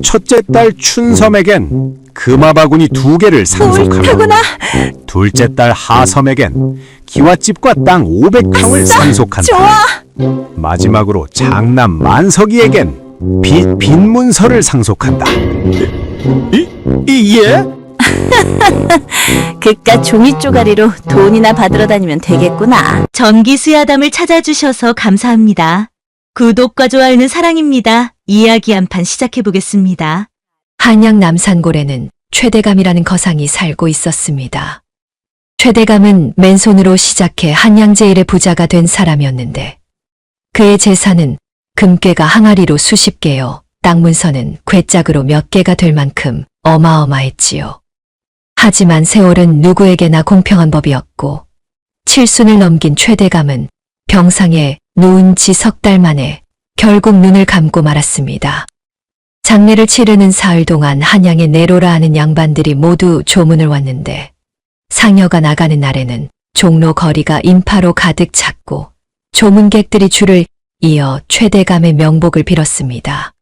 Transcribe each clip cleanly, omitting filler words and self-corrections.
첫째 딸 춘섬에겐 금화바구니 2개를 상속하며 옳다구나. 둘째 딸 하섬에겐 기와집과 땅 500평을 상속한다. 좋아. 마지막으로 장남 만석이에겐 빈 문서를 상속한다. 예? 그깟 종이 쪼가리로 돈이나 받으러 다니면 되겠구나. 전기수야담을 찾아주셔서 감사합니다. 구독과 좋아요는 사랑입니다. 이야기 한 판 시작해보겠습니다. 한양 남산골에는 최대감이라는 거상이 살고 있었습니다. 최대감은 맨손으로 시작해 한양 제일의 부자가 된 사람이었는데 그의 재산은 금괴가 항아리로 수십 개요. 땅 문서는 괴짝으로 몇 개가 될 만큼 어마어마했지요. 하지만 세월은 누구에게나 공평한 법이었고 칠순을 넘긴 최대감은 병상에 누운 지 3달 만에 결국 눈을 감고 말았습니다. 장례를 치르는 사흘 동안 한양에 내로라 하는 양반들이 모두 조문을 왔는데 상여가 나가는 날에는 종로 거리가 인파로 가득 찼고 조문객들이 줄을 이어 최대감의 명복을 빌었습니다.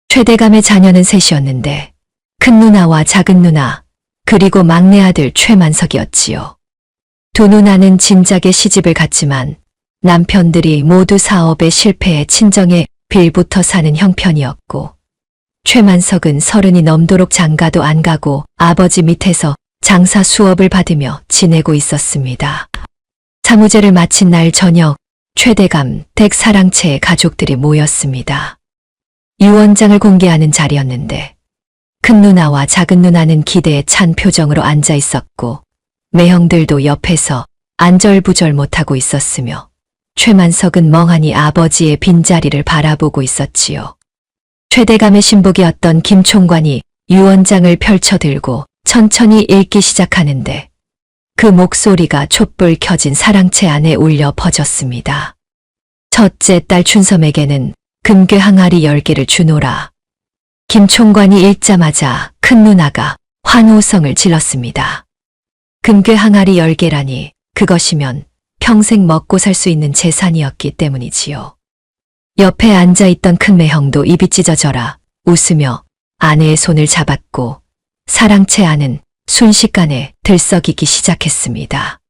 최대감의 자녀는 셋이었는데 큰 누나와 작은 누나 그리고 막내 아들 최만석이었지요. 두 누나는 진작에 시집을 갔지만 남편들이 모두 사업에 실패해 친정에 빌부터 사는 형편이었고 최만석은 30이 넘도록 장가도 안 가고 아버지 밑에서 장사 수업을 받으며 지내고 있었습니다. 사무제를 마친 날 저녁 최대감 댁 사랑채의 가족들이 모였습니다. 유언장을 공개하는 자리였는데 큰 누나와 작은 누나는 기대에 찬 표정으로 앉아 있었고 매형들도 옆에서 안절부절 못하고 있었으며 최만석은 멍하니 아버지의 빈자리를 바라보고 있었지요. 최대감의 신복이었던 김총관이 유언장을 펼쳐들고 천천히 읽기 시작하는데 그 목소리가 촛불 켜진 사랑채 안에 울려 퍼졌습니다. 첫째 딸 춘섬에게는 금괴 항아리 10개를 주노라. 김총관이 읽자마자 큰 누나가 환호성을 질렀습니다. 금괴 항아리 10개라니 그것이면 평생 먹고 살 수 있는 재산이었기 때문이지요. 옆에 앉아있던 큰 매형도 입이 찢어져라 웃으며 아내의 손을 잡았고 사랑채 안은 순식간에 들썩이기 시작했습니다.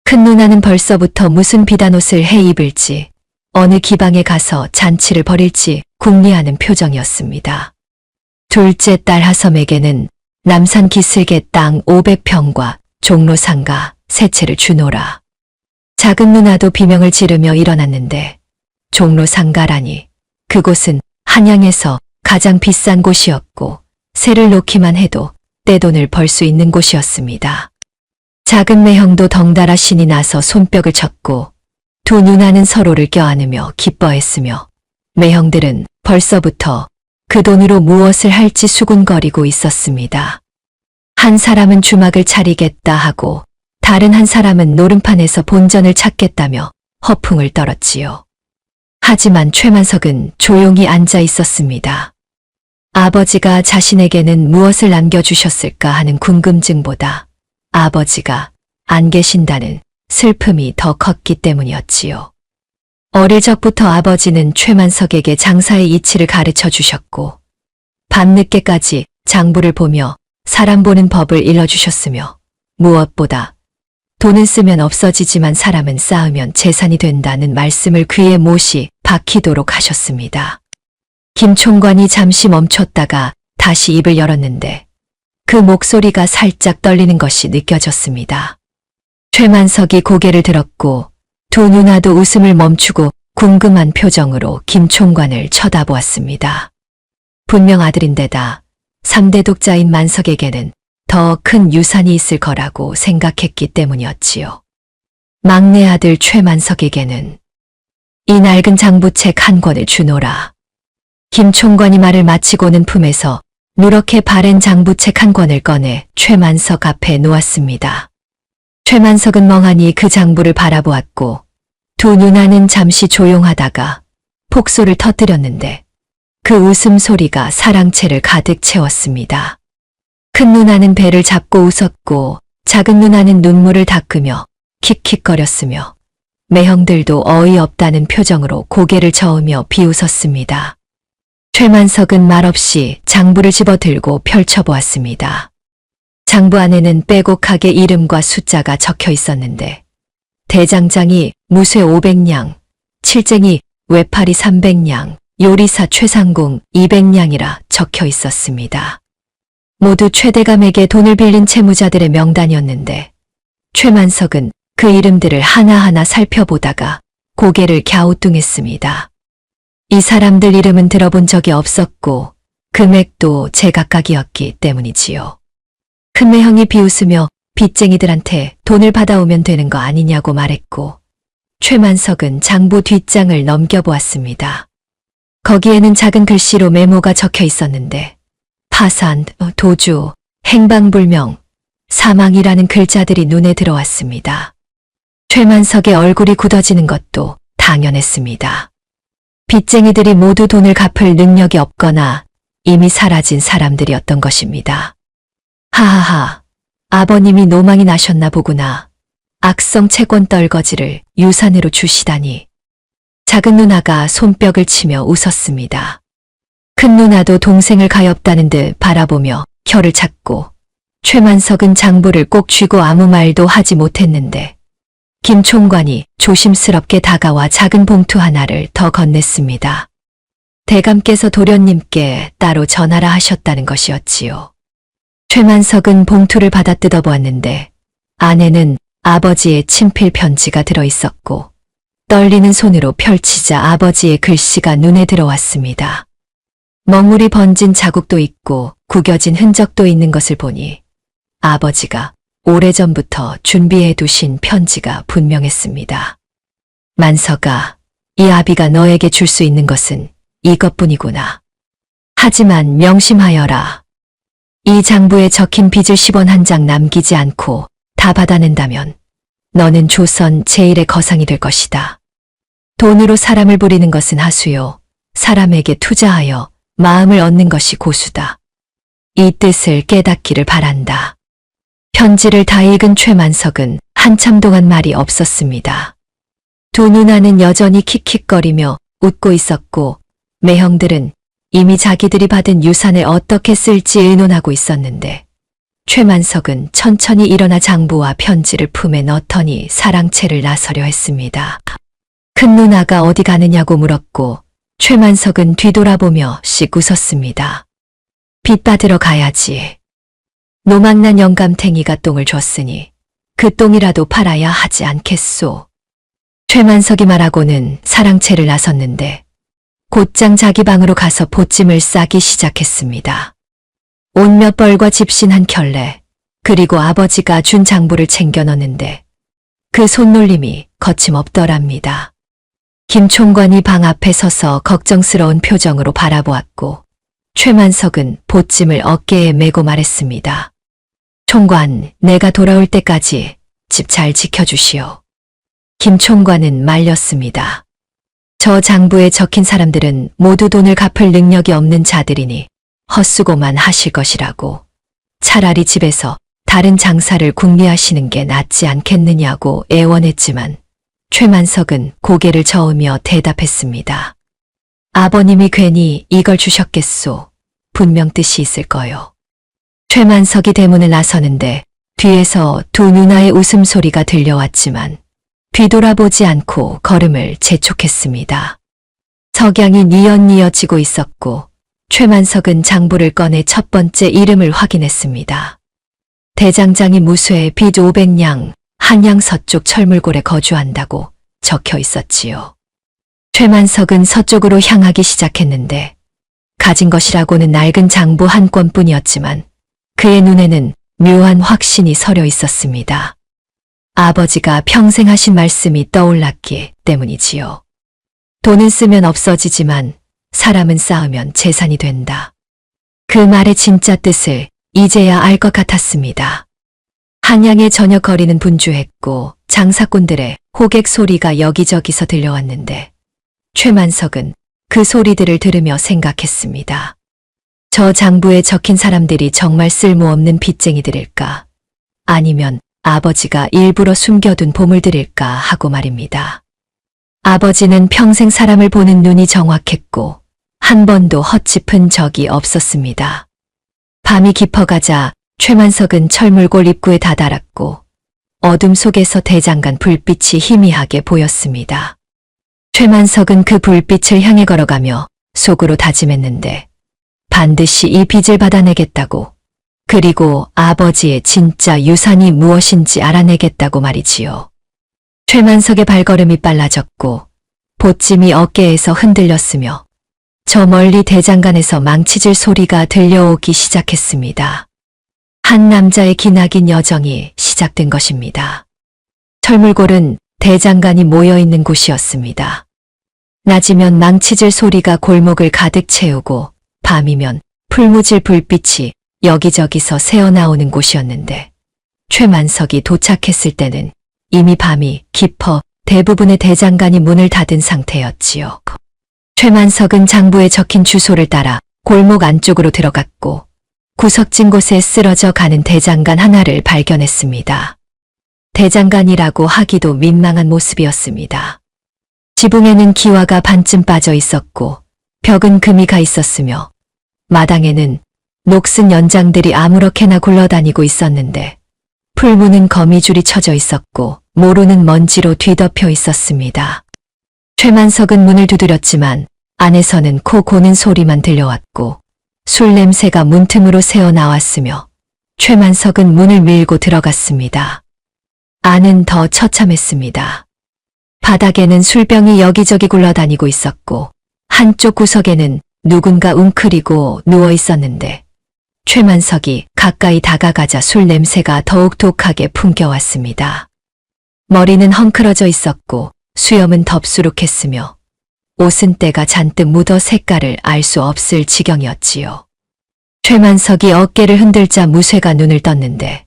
큰 누나는 벌써부터 무슨 비단옷을 해 입을지 어느 기방에 가서 잔치를 벌일지 궁리하는 표정이었습니다. 둘째 딸 하섬에게는 남산 기슭의 땅 500평과 종로 상가 3채를 주노라. 작은 누나도 비명을 지르며 일어났는데 종로 상가라니 그곳은 한양에서 가장 비싼 곳이었고 세를 놓기만 해도 떼돈을 벌 수 있는 곳이었습니다. 작은 매형도 덩달아 신이 나서 손뼉을 쳤고 두 누나는 서로를 껴안으며 기뻐했으며 매형들은 벌써부터 그 돈으로 무엇을 할지 수군거리고 있었습니다. 한 사람은 주막을 차리겠다 하고 다른 한 사람은 노름판에서 본전을 찾겠다며 허풍을 떨었지요. 하지만 최만석은 조용히 앉아 있었습니다. 아버지가 자신에게는 무엇을 남겨주셨을까 하는 궁금증보다 아버지가 안 계신다는 슬픔이 더 컸기 때문이었지요. 어릴 적부터 아버지는 최만석에게 장사의 이치를 가르쳐 주셨고 밤늦게까지 장부를 보며 사람 보는 법을 일러주셨으며 무엇보다 돈은 쓰면 없어지지만 사람은 쌓으면 재산이 된다는 말씀을 귀에 못이 박히도록 하셨습니다. 김총관이 잠시 멈췄다가 다시 입을 열었는데 그 목소리가 살짝 떨리는 것이 느껴졌습니다. 최만석이 고개를 들었고 두 누나도 웃음을 멈추고 궁금한 표정으로 김총관을 쳐다보았습니다. 분명 아들인데다 3대 독자인 만석에게는 더 큰 유산이 있을 거라고 생각했기 때문이었지요. 막내 아들 최만석에게는 이 낡은 장부책 한 권을 주노라. 김총관이 말을 마치고는 품에서 누렇게 바랜 장부책 한 권을 꺼내 최만석 앞에 놓았습니다. 최만석은 멍하니 그 장부를 바라보았고 두 누나는 잠시 조용하다가 폭소를 터뜨렸는데 그 웃음소리가 사랑채를 가득 채웠습니다. 큰 누나는 배를 잡고 웃었고 작은 누나는 눈물을 닦으며 킥킥거렸으며 매형들도 어이없다는 표정으로 고개를 저으며 비웃었습니다. 최만석은 말없이 장부를 집어들고 펼쳐보았습니다. 장부 안에는 빼곡하게 이름과 숫자가 적혀 있었는데 대장장이 무쇠 500냥, 칠쟁이 외파리 300냥, 요리사 최상공 200냥이라 적혀 있었습니다. 모두 최대감에게 돈을 빌린 채무자들의 명단이었는데 최만석은 그 이름들을 하나하나 살펴보다가 고개를 갸우뚱했습니다. 이 사람들 이름은 들어본 적이 없었고 금액도 제각각이었기 때문이지요. 큰매형이 비웃으며 빚쟁이들한테 돈을 받아오면 되는 거 아니냐고 말했고 최만석은 장부 뒷장을 넘겨보았습니다. 거기에는 작은 글씨로 메모가 적혀 있었는데 파산, 도주, 행방불명, 사망이라는 글자들이 눈에 들어왔습니다. 최만석의 얼굴이 굳어지는 것도 당연했습니다. 빚쟁이들이 모두 돈을 갚을 능력이 없거나 이미 사라진 사람들이었던 것입니다. 하하하, 아버님이 노망이 나셨나 보구나. 악성 채권 떨거지를 유산으로 주시다니. 작은 누나가 손뼉을 치며 웃었습니다. 큰 누나도 동생을 가엾다는 듯 바라보며 혀를 찾고 최만석은 장부를 꼭 쥐고 아무 말도 하지 못했는데 김 총관이 조심스럽게 다가와 작은 봉투 하나를 더 건넸습니다. 대감께서 도련님께 따로 전하라 하셨다는 것이었지요. 최만석은 봉투를 받아 뜯어보았는데 안에는 아버지의 친필 편지가 들어있었고 떨리는 손으로 펼치자 아버지의 글씨가 눈에 들어왔습니다. 먹물이 번진 자국도 있고 구겨진 흔적도 있는 것을 보니 아버지가 오래전부터 준비해 두신 편지가 분명했습니다. 만석아, 이 아비가 너에게 줄 수 있는 것은 이것뿐이구나. 하지만 명심하여라. 이 장부에 적힌 빚을 10원 한 장 남기지 않고 다 받아낸다면 너는 조선 제1의 거상이 될 것이다. 돈으로 사람을 부리는 것은 하수요. 사람에게 투자하여 마음을 얻는 것이 고수다. 이 뜻을 깨닫기를 바란다. 편지를 다 읽은 최만석은 한참 동안 말이 없었습니다. 두 누나는 여전히 킥킥거리며 웃고 있었고 매형들은 이미 자기들이 받은 유산을 어떻게 쓸지 의논하고 있었는데 최만석은 천천히 일어나 장부와 편지를 품에 넣더니 사랑채를 나서려 했습니다. 큰 누나가 어디 가느냐고 물었고 최만석은 뒤돌아보며 씩 웃었습니다. 빚 받으러 가야지. 노망난 영감탱이가 똥을 줬으니 그 똥이라도 팔아야 하지 않겠소. 최만석이 말하고는 사랑채를 나섰는데 곧장 자기 방으로 가서 보찜을 싸기 시작했습니다. 옷 몇 벌과 집신 한 켤레, 그리고 아버지가 준 장부를 챙겨 넣는데 그 손놀림이 거침없더랍니다. 김 총관이 방 앞에 서서 걱정스러운 표정으로 바라보았고 최만석은 보찜을 어깨에 메고 말했습니다. 총관, 내가 돌아올 때까지 집 잘 지켜주시오. 김 총관은 말렸습니다. 저 장부에 적힌 사람들은 모두 돈을 갚을 능력이 없는 자들이니 헛수고만 하실 것이라고. 차라리 집에서 다른 장사를 궁리하시는 게 낫지 않겠느냐고 애원했지만 최만석은 고개를 저으며 대답했습니다. 아버님이 괜히 이걸 주셨겠소. 분명 뜻이 있을 거요. 최만석이 대문을 나서는데 뒤에서 두 누나의 웃음소리가 들려왔지만 뒤돌아보지 않고 걸음을 재촉했습니다. 석양이 뉘엿뉘엿지고 있었고 최만석은 장부를 꺼내 첫 번째 이름을 확인했습니다. 대장장이 무쇠 빚 500냥, 한양 서쪽 철물골에 거주한다고 적혀 있었지요. 최만석은 서쪽으로 향하기 시작했는데 가진 것이라고는 낡은 장부 한 권뿐이었지만 그의 눈에는 묘한 확신이 서려 있었습니다. 아버지가 평생 하신 말씀이 떠올랐기 때문이지요. 돈은 쓰면 없어지지만 사람은 쌓으면 재산이 된다. 그 말의 진짜 뜻을 이제야 알 것 같았습니다. 한양의 저녁 거리는 분주했고 장사꾼들의 호객 소리가 여기저기서 들려왔는데 최만석은 그 소리들을 들으며 생각했습니다. 저 장부에 적힌 사람들이 정말 쓸모없는 빚쟁이들일까? 아니면 아버지가 일부러 숨겨둔 보물들일까 하고 말입니다. 아버지는 평생 사람을 보는 눈이 정확했고 한 번도 헛짚은 적이 없었습니다. 밤이 깊어가자 최만석은 철물골 입구에 다다랐고 어둠 속에서 대장간 불빛이 희미하게 보였습니다. 최만석은 그 불빛을 향해 걸어가며 속으로 다짐했는데 반드시 이 빚을 받아내겠다고, 그리고 아버지의 진짜 유산이 무엇인지 알아내겠다고 말이지요. 최만석의 발걸음이 빨라졌고 보찜이 어깨에서 흔들렸으며 저 멀리 대장간에서 망치질 소리가 들려오기 시작했습니다. 한 남자의 기나긴 여정이 시작된 것입니다. 철물골은 대장간이 모여있는 곳이었습니다. 낮이면 망치질 소리가 골목을 가득 채우고 밤이면 풀무질 불빛이 여기저기서 새어나오는 곳이었는데 최만석이 도착했을 때는 이미 밤이 깊어 대부분의 대장간이 문을 닫은 상태였지요. 최만석은 장부에 적힌 주소를 따라 골목 안쪽으로 들어갔고 구석진 곳에 쓰러져 가는 대장간 하나를 발견했습니다. 대장간이라고 하기도 민망한 모습이었습니다. 지붕에는 기와가 반쯤 빠져 있었고 벽은 금이 가 있었으며 마당에는 녹슨 연장들이 아무렇게나 굴러다니고 있었는데 풀무는 거미줄이 쳐져 있었고 모루는 먼지로 뒤덮여 있었습니다. 최만석은 문을 두드렸지만 안에서는 코 고는 소리만 들려왔고 술 냄새가 문틈으로 새어나왔으며 최만석은 문을 밀고 들어갔습니다. 안은 더 처참했습니다. 바닥에는 술병이 여기저기 굴러다니고 있었고 한쪽 구석에는 누군가 웅크리고 누워 있었는데 최만석이 가까이 다가가자 술 냄새가 더욱 독하게 풍겨왔습니다. 머리는 헝클어져 있었고 수염은 덥수룩했으며 옷은 때가 잔뜩 묻어 색깔을 알 수 없을 지경이었지요. 최만석이 어깨를 흔들자 무쇠가 눈을 떴는데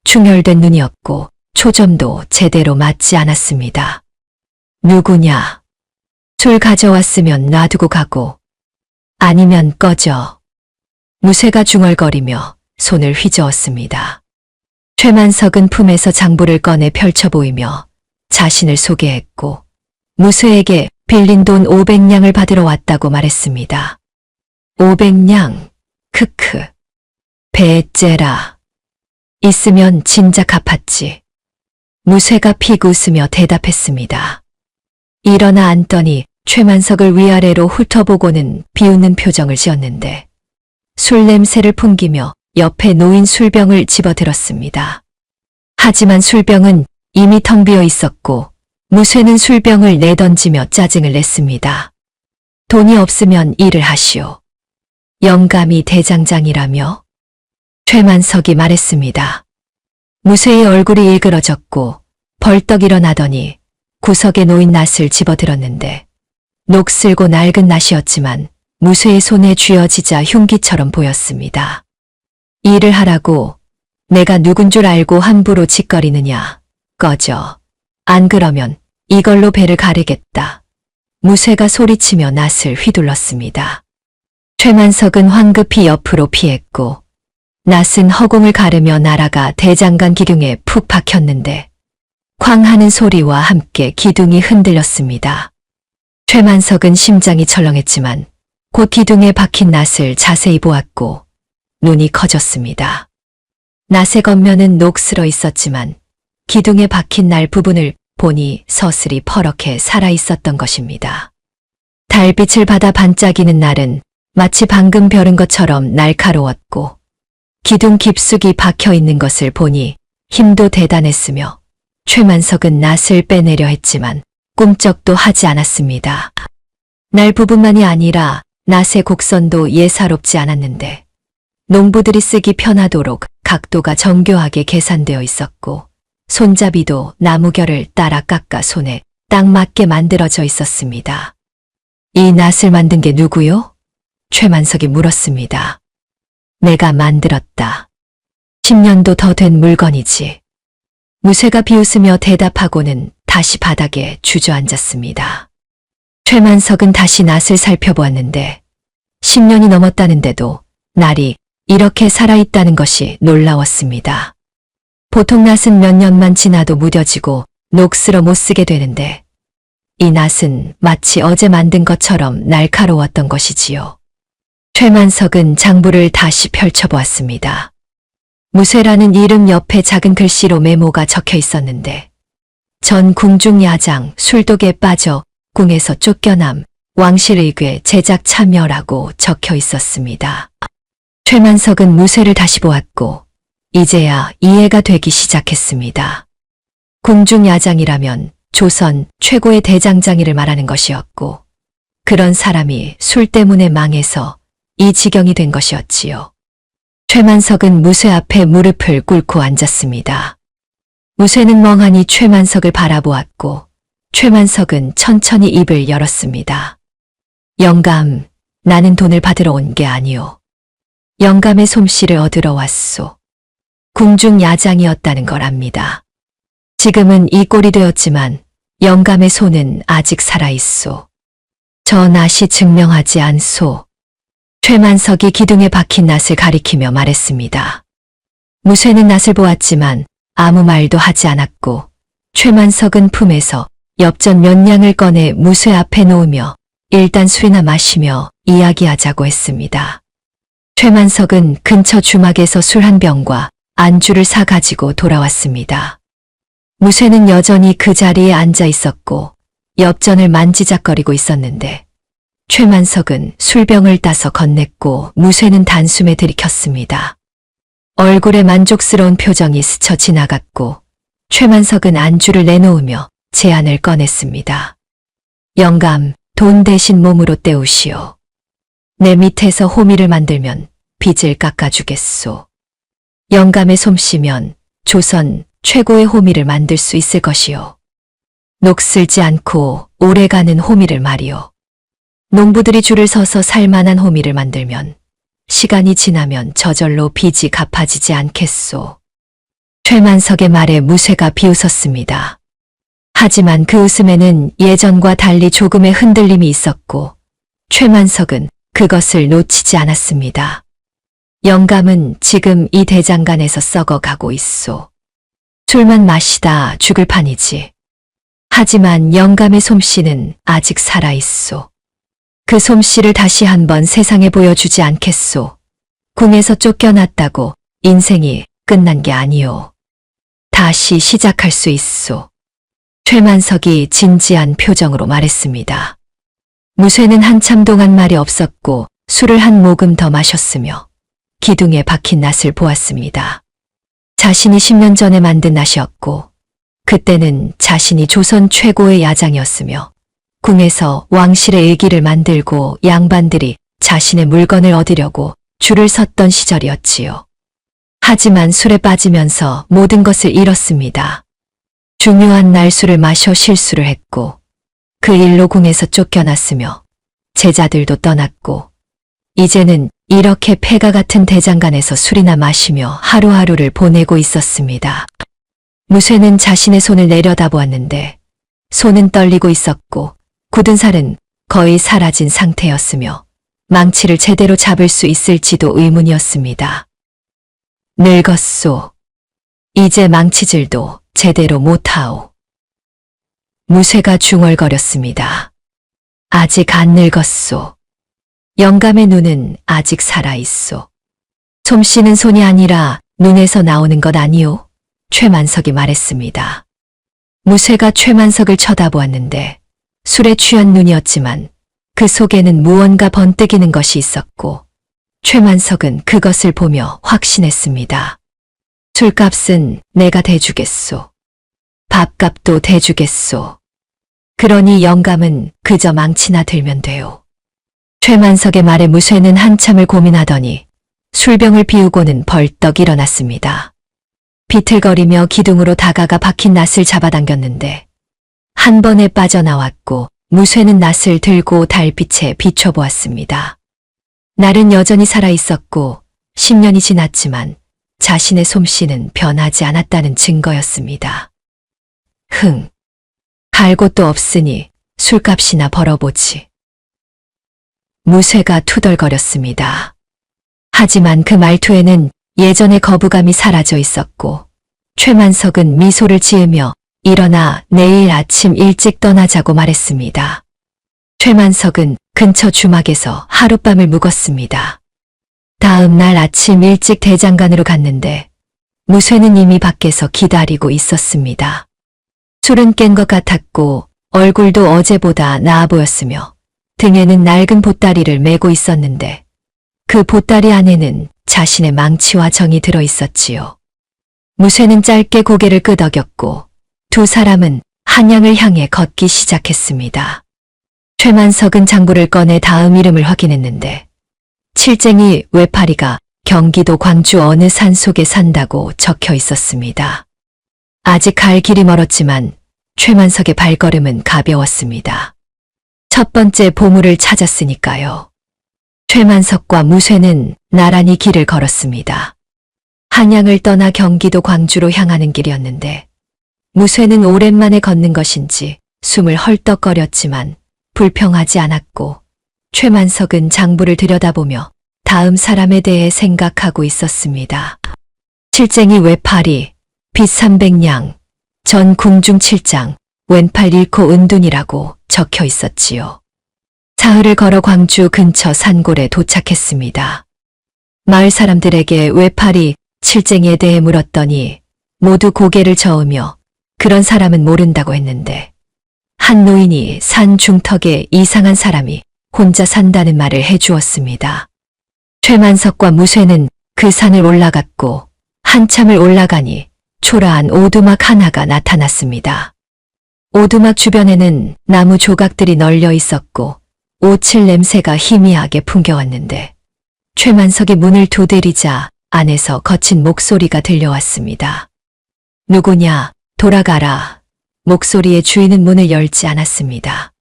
충혈된 눈이었고 초점도 제대로 맞지 않았습니다. 누구냐? 술 가져왔으면 놔두고 가고 아니면 꺼져. 무쇠가 중얼거리며 손을 휘저었습니다. 최만석은 품에서 장부를 꺼내 펼쳐 보이며 자신을 소개했고 무쇠에게 빌린 돈 500냥을 받으러 왔다고 말했습니다. 500냥, 크크. 배째라. 있으면 진작 갚았지. 무쇠가 픽 웃으며 대답했습니다. 일어나 앉더니 최만석을 위아래로 훑어보고는 비웃는 표정을 지었는데 술 냄새를 풍기며 옆에 놓인 술병을 집어들었습니다. 하지만 술병은 이미 텅 비어 있었고 무쇠는 술병을 내던지며 짜증을 냈습니다. 돈이 없으면 일을 하시오. 영감이 대장장이라며? 최만석이 말했습니다. 무쇠의 얼굴이 일그러졌고 벌떡 일어나더니 구석에 놓인 낫을 집어들었는데 녹슬고 낡은 낫이었지만 무쇠의 손에 쥐어지자 흉기처럼 보였습니다. 일을 하라고 내가 누군 줄 알고 함부로 짓거리느냐. 꺼져. 안 그러면 이걸로 배를 가르겠다. 무쇠가 소리치며 낫을 휘둘렀습니다. 최만석은 황급히 옆으로 피했고 낫은 허공을 가르며 날아가 대장간 기둥에 푹 박혔는데 쾅 하는 소리와 함께 기둥이 흔들렸습니다. 최만석은 심장이 철렁했지만 곧 기둥에 박힌 낫을 자세히 보았고 눈이 커졌습니다. 낫의 겉면은 녹슬어 있었지만 기둥에 박힌 날 부분을 보니 서슬이 퍼렇게 살아있었던 것입니다. 달빛을 받아 반짝이는 날은 마치 방금 벼른 것처럼 날카로웠고 기둥 깊숙이 박혀 있는 것을 보니 힘도 대단했으며 최만석은 낫을 빼내려 했지만 꿈쩍도 하지 않았습니다. 날 부분만이 아니라 낫의 곡선도 예사롭지 않았는데 농부들이 쓰기 편하도록 각도가 정교하게 계산되어 있었고 손잡이도 나무결을 따라 깎아 손에 딱 맞게 만들어져 있었습니다. 이 낫을 만든 게 누구요? 최만석이 물었습니다. 내가 만들었다. 10년도 더 된 물건이지. 무쇠가 비웃으며 대답하고는 다시 바닥에 주저앉았습니다. 최만석은 다시 낫을 살펴보았는데 10년이 넘었다는데도 날이 이렇게 살아있다는 것이 놀라웠습니다. 보통 낫은 몇 년만 지나도 무뎌지고 녹슬어 못 쓰게 되는데 이 낫은 마치 어제 만든 것처럼 날카로웠던 것이지요. 최만석은 장부를 다시 펼쳐보았습니다. 무쇠라는 이름 옆에 작은 글씨로 메모가 적혀 있었는데 전 궁중야장 술독에 빠져 궁에서 쫓겨남 왕실의궤 제작 참여라고 적혀 있었습니다. 최만석은 무쇠를 다시 보았고 이제야 이해가 되기 시작했습니다. 궁중야장이라면 조선 최고의 대장장이를 말하는 것이었고 그런 사람이 술 때문에 망해서 이 지경이 된 것이었지요. 최만석은 무쇠 앞에 무릎을 꿇고 앉았습니다. 무쇠는 멍하니 최만석을 바라보았고 최만석은 천천히 입을 열었습니다. 영감, 나는 돈을 받으러 온 게 아니오. 영감의 솜씨를 얻으러 왔소. 궁중 야장이었다는 걸 압니다. 지금은 이 꼴이 되었지만 영감의 손은 아직 살아있소. 저 낫이 증명하지 않소. 최만석이 기둥에 박힌 낫을 가리키며 말했습니다. 무쇠는 낫을 보았지만 아무 말도 하지 않았고 최만석은 품에서 엽전 몇 냥을 꺼내 무쇠 앞에 놓으며 일단 술이나 마시며 이야기하자고 했습니다. 최만석은 근처 주막에서 술 한 병과 안주를 사 가지고 돌아왔습니다. 무쇠는 여전히 그 자리에 앉아 있었고 엽전을 만지작거리고 있었는데 최만석은 술병을 따서 건넸고 무쇠는 단숨에 들이켰습니다. 얼굴에 만족스러운 표정이 스쳐 지나갔고 최만석은 안주를 내놓으며 제안을 꺼냈습니다. 영감, 돈 대신 몸으로 때우시오. 내 밑에서 호미를 만들면 빚을 깎아주겠소. 영감의 솜씨면 조선 최고의 호미를 만들 수 있을 것이오. 녹슬지 않고 오래가는 호미를 말이오. 농부들이 줄을 서서 살만한 호미를 만들면 시간이 지나면 저절로 빚이 갚아지지 않겠소. 최만석의 말에 무쇠가 비웃었습니다. 하지만 그 웃음에는 예전과 달리 조금의 흔들림이 있었고 최만석은 그것을 놓치지 않았습니다. 영감은 지금 이 대장간에서 썩어가고 있소. 술만 마시다 죽을 판이지. 하지만 영감의 솜씨는 아직 살아있소. 그 솜씨를 다시 한번 세상에 보여주지 않겠소. 궁에서 쫓겨났다고 인생이 끝난 게 아니오. 다시 시작할 수 있소. 최만석이 진지한 표정으로 말했습니다. 무쇠는 한참 동안 말이 없었고 술을 한 모금 더 마셨으며 기둥에 박힌 낫을 보았습니다. 자신이 10년 전에 만든 낫이었고 그때는 자신이 조선 최고의 야장이었으며 궁에서 왕실의 일기를 만들고 양반들이 자신의 물건을 얻으려고 줄을 섰던 시절이었지요. 하지만 술에 빠지면서 모든 것을 잃었습니다. 중요한 날술을 마셔 실수를 했고 그 일로 궁에서 쫓겨났으며 제자들도 떠났고 이제는 이렇게 폐가 같은 대장간에서 술이나 마시며 하루하루를 보내고 있었습니다. 무쇠는 자신의 손을 내려다보았는데 손은 떨리고 있었고 굳은 살은 거의 사라진 상태였으며 망치를 제대로 잡을 수 있을지도 의문이었습니다. 늙었소. 이제 망치질도 제대로 못하오. 무쇠가 중얼거렸습니다. 아직 안 늙었소. 영감의 눈은 아직 살아있소. 솜씨는 손이 아니라 눈에서 나오는 것 아니오? 최만석이 말했습니다. 무쇠가 최만석을 쳐다보았는데 술에 취한 눈이었지만 그 속에는 무언가 번뜩이는 것이 있었고 최만석은 그것을 보며 확신했습니다. 술값은 내가 대주겠소. 밥값도 대주겠소. 그러니 영감은 그저 망치나 들면 돼요. 최만석의 말에 무쇠는 한참을 고민하더니 술병을 비우고는 벌떡 일어났습니다. 비틀거리며 기둥으로 다가가 박힌 낫을 잡아당겼는데 한 번에 빠져나왔고 무쇠는 낫을 들고 달빛에 비춰보았습니다. 날은 여전히 살아있었고 10년이 지났지만 자신의 솜씨는 변하지 않았다는 증거였습니다. 갈 곳도 없으니 술값이나 벌어보지. 무쇠가 투덜거렸습니다. 하지만 그 말투에는 예전의 거부감이 사라져 있었고 최만석은 미소를 지으며 일어나 내일 아침 일찍 떠나자고 말했습니다. 최만석은 근처 주막에서 하룻밤을 묵었습니다. 다음 날 아침 일찍 대장간으로 갔는데 무쇠는 이미 밖에서 기다리고 있었습니다. 술은 깬 것 같았고 얼굴도 어제보다 나아 보였으며 등에는 낡은 보따리를 메고 있었는데 그 보따리 안에는 자신의 망치와 정이 들어 있었지요. 무쇠는 짧게 고개를 끄덕였고 두 사람은 한양을 향해 걷기 시작했습니다. 최만석은 장부를 꺼내 다음 이름을 확인했는데 칠쟁이 외파리가 경기도 광주 어느 산 속에 산다고 적혀 있었습니다. 아직 갈 길이 멀었지만 최만석의 발걸음은 가벼웠습니다. 첫 번째 보물을 찾았으니까요. 최만석과 무쇠는 나란히 길을 걸었습니다. 한양을 떠나 경기도 광주로 향하는 길이었는데 무쇠는 오랜만에 걷는 것인지 숨을 헐떡거렸지만 불평하지 않았고 최만석은 장부를 들여다보며 다음 사람에 대해 생각하고 있었습니다. 칠쟁이 외파리, 빚 300냥, 전 궁중 칠장, 왼팔 잃고 은둔이라고 적혀 있었지요. 사흘을 걸어 광주 근처 산골에 도착했습니다. 마을 사람들에게 외파리, 칠쟁이에 대해 물었더니 모두 고개를 저으며 그런 사람은 모른다고 했는데 한 노인이 산 중턱에 이상한 사람이 혼자 산다는 말을 해주었습니다. 최만석과 무쇠는 그 산을 올라갔고 한참을 올라가니 초라한 오두막 하나가 나타났습니다. 오두막 주변에는 나무 조각들이 널려 있었고 오칠 냄새가 희미하게 풍겨왔는데 최만석이 문을 두드리자 안에서 거친 목소리가 들려왔습니다. 누구냐, 돌아가라. 목소리의 주인은 문을 열지 않았습니다.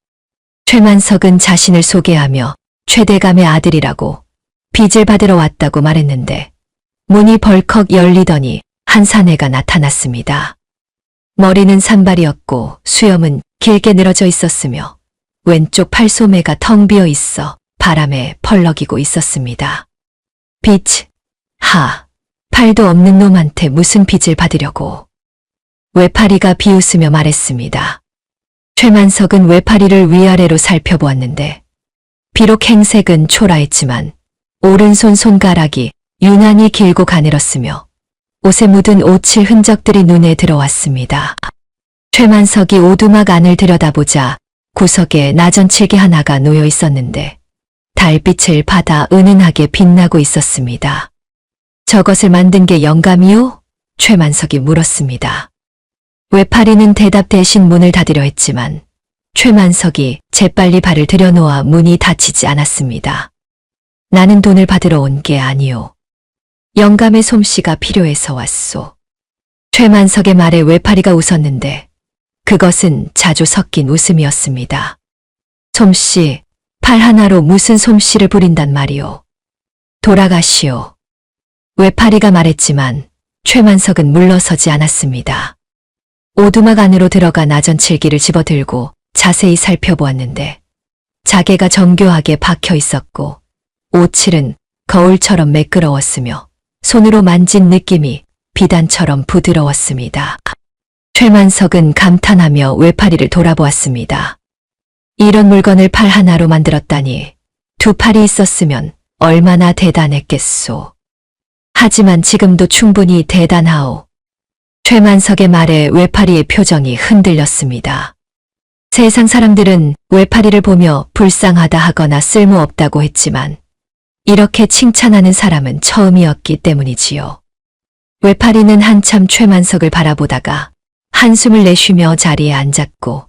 최만석은 자신을 소개하며 최대감의 아들이라고 빚을 받으러 왔다고 말했는데 문이 벌컥 열리더니 한 사내가 나타났습니다. 머리는 산발이었고 수염은 길게 늘어져 있었으며 왼쪽 팔소매가 텅 비어 있어 바람에 펄럭이고 있었습니다. 빚, 팔도 없는 놈한테 무슨 빚을 받으려고. 외파리가 비웃으며 말했습니다. 최만석은 외파리를 위아래로 살펴보았는데 비록 행색은 초라했지만 오른손 손가락이 유난히 길고 가늘었으며 옷에 묻은 오칠 흔적들이 눈에 들어왔습니다. 최만석이 오두막 안을 들여다보자 구석에 나전칠기 하나가 놓여 있었는데 달빛을 받아 은은하게 빛나고 있었습니다. 저것을 만든 게 영감이요? 최만석이 물었습니다. 외파리는 대답 대신 문을 닫으려 했지만 최만석이 재빨리 발을 들여놓아 문이 닫히지 않았습니다. 나는 돈을 받으러 온 게 아니오. 영감의 솜씨가 필요해서 왔소. 최만석의 말에 외파리가 웃었는데 그것은 자주 섞인 웃음이었습니다. 솜씨, 팔 하나로 무슨 솜씨를 부린단 말이오. 돌아가시오. 외파리가 말했지만 최만석은 물러서지 않았습니다. 오두막 안으로 들어가 나전칠기를 집어들고 자세히 살펴보았는데 자개가 정교하게 박혀 있었고 오칠은 거울처럼 매끄러웠으며 손으로 만진 느낌이 비단처럼 부드러웠습니다. 최만석은 감탄하며 외파리를 돌아보았습니다. 이런 물건을 팔 하나로 만들었다니 두 팔이 있었으면 얼마나 대단했겠소. 하지만 지금도 충분히 대단하오. 최만석의 말에 외파리의 표정이 흔들렸습니다. 세상 사람들은 외파리를 보며 불쌍하다 하거나 쓸모없다고 했지만 이렇게 칭찬하는 사람은 처음이었기 때문이지요. 외파리는 한참 최만석을 바라보다가 한숨을 내쉬며 자리에 앉았고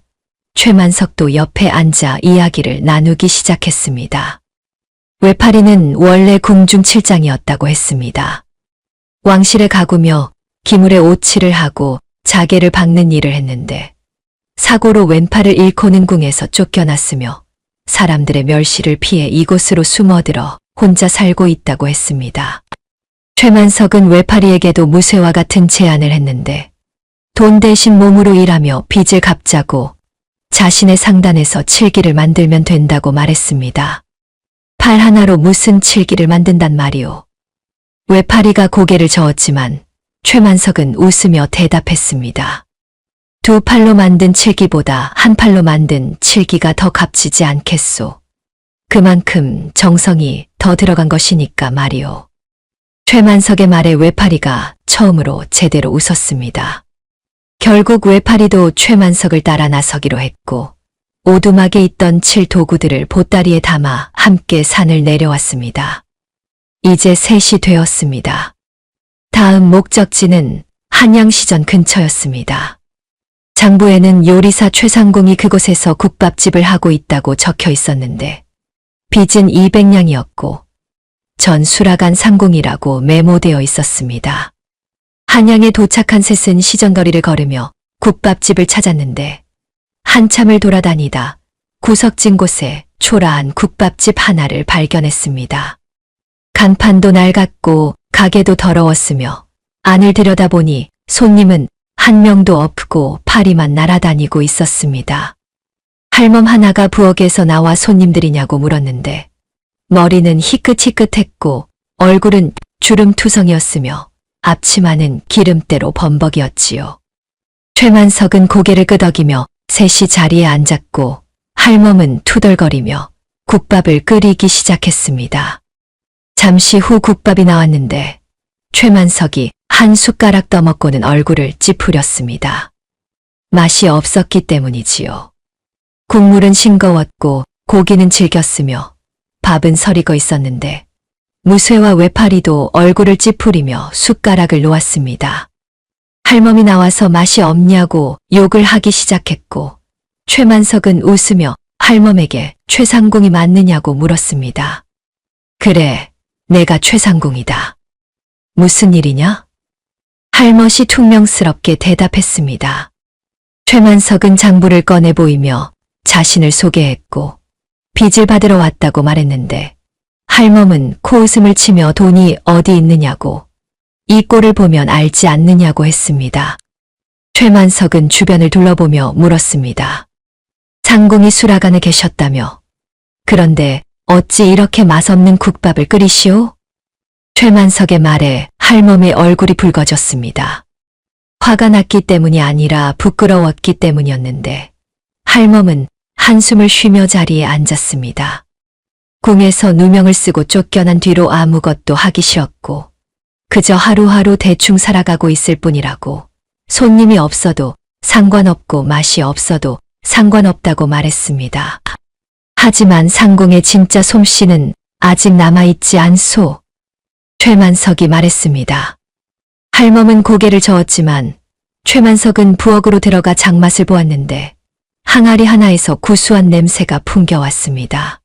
최만석도 옆에 앉아 이야기를 나누기 시작했습니다. 외파리는 원래 궁중 칠장이었다고 했습니다. 왕실에 가구며 기물에 오칠을 하고 자개를 박는 일을 했는데 사고로 왼팔을 잃고는 궁에서 쫓겨났으며 사람들의 멸시를 피해 이곳으로 숨어들어 혼자 살고 있다고 했습니다. 최만석은 외파리에게도 무쇠와 같은 제안을 했는데 돈 대신 몸으로 일하며 빚을 갚자고 자신의 상단에서 칠기를 만들면 된다고 말했습니다. 팔 하나로 무슨 칠기를 만든단 말이오. 외파리가 고개를 저었지만 최만석은 웃으며 대답했습니다. 두 팔로 만든 칠기보다 한 팔로 만든 칠기가 더 값지지 않겠소. 그만큼 정성이 더 들어간 것이니까 말이오. 최만석의 말에 외파리가 처음으로 제대로 웃었습니다. 결국 외파리도 최만석을 따라 나서기로 했고 오두막에 있던 칠 도구들을 보따리에 담아 함께 산을 내려왔습니다. 이제 3시 되었습니다. 다음 목적지는 한양시전 근처였습니다. 장부에는 요리사 최상공이 그곳에서 국밥집을 하고 있다고 적혀 있었는데 빚은 200냥이었고 전 수라간 상공이라고 메모되어 있었습니다. 한양에 도착한 셋은 시전거리를 걸으며 국밥집을 찾았는데 한참을 돌아다니다 구석진 곳에 초라한 국밥집 하나를 발견했습니다. 간판도 낡았고 가게도 더러웠으며 안을 들여다보니 손님은 한 명도 없고 파리만 날아다니고 있었습니다. 할멈 하나가 부엌에서 나와 손님들이냐고 물었는데 머리는 희끗희끗했고 얼굴은 주름투성이었으며 앞치마는 기름때로 범벅이었지요. 최만석은 고개를 끄덕이며 셋이 자리에 앉았고 할멈은 투덜거리며 국밥을 끓이기 시작했습니다. 잠시 후 국밥이 나왔는데 최만석이 한 숟가락 떠먹고는 얼굴을 찌푸렸습니다. 맛이 없었기 때문이지요. 국물은 싱거웠고 고기는 질겼으며 밥은 서리고 있었는데 무쇠와 외파리도 얼굴을 찌푸리며 숟가락을 놓았습니다. 할멈이 나와서 맛이 없냐고 욕을 하기 시작했고 최만석은 웃으며 할멈에게 최상공이 맞느냐고 물었습니다. 그래, 내가 최상공이다. 무슨 일이냐? 할멈이 퉁명스럽게 대답했습니다. 최만석은 장부를 꺼내 보이며 자신을 소개했고 빚을 받으러 왔다고 말했는데 할멈은 코웃음을 치며 돈이 어디 있느냐고 이 꼴을 보면 알지 않느냐고 했습니다. 최만석은 주변을 둘러보며 물었습니다. 상공이 수라간에 계셨다며 그런데 어찌 이렇게 맛없는 국밥을 끓이시오? 최만석의 말에 할멈의 얼굴이 붉어졌습니다. 화가 났기 때문이 아니라 부끄러웠기 때문이었는데 할멈은 한숨을 쉬며 자리에 앉았습니다. 궁에서 누명을 쓰고 쫓겨난 뒤로 아무것도 하기 싫었고 그저 하루하루 대충 살아가고 있을 뿐이라고 손님이 없어도 상관없고 맛이 없어도 상관없다고 말했습니다. 하지만 상공의 진짜 솜씨는 아직 남아있지 않소. 최만석이 말했습니다. 할멈은 고개를 저었지만 최만석은 부엌으로 들어가 장맛을 보았는데 항아리 하나에서 구수한 냄새가 풍겨왔습니다.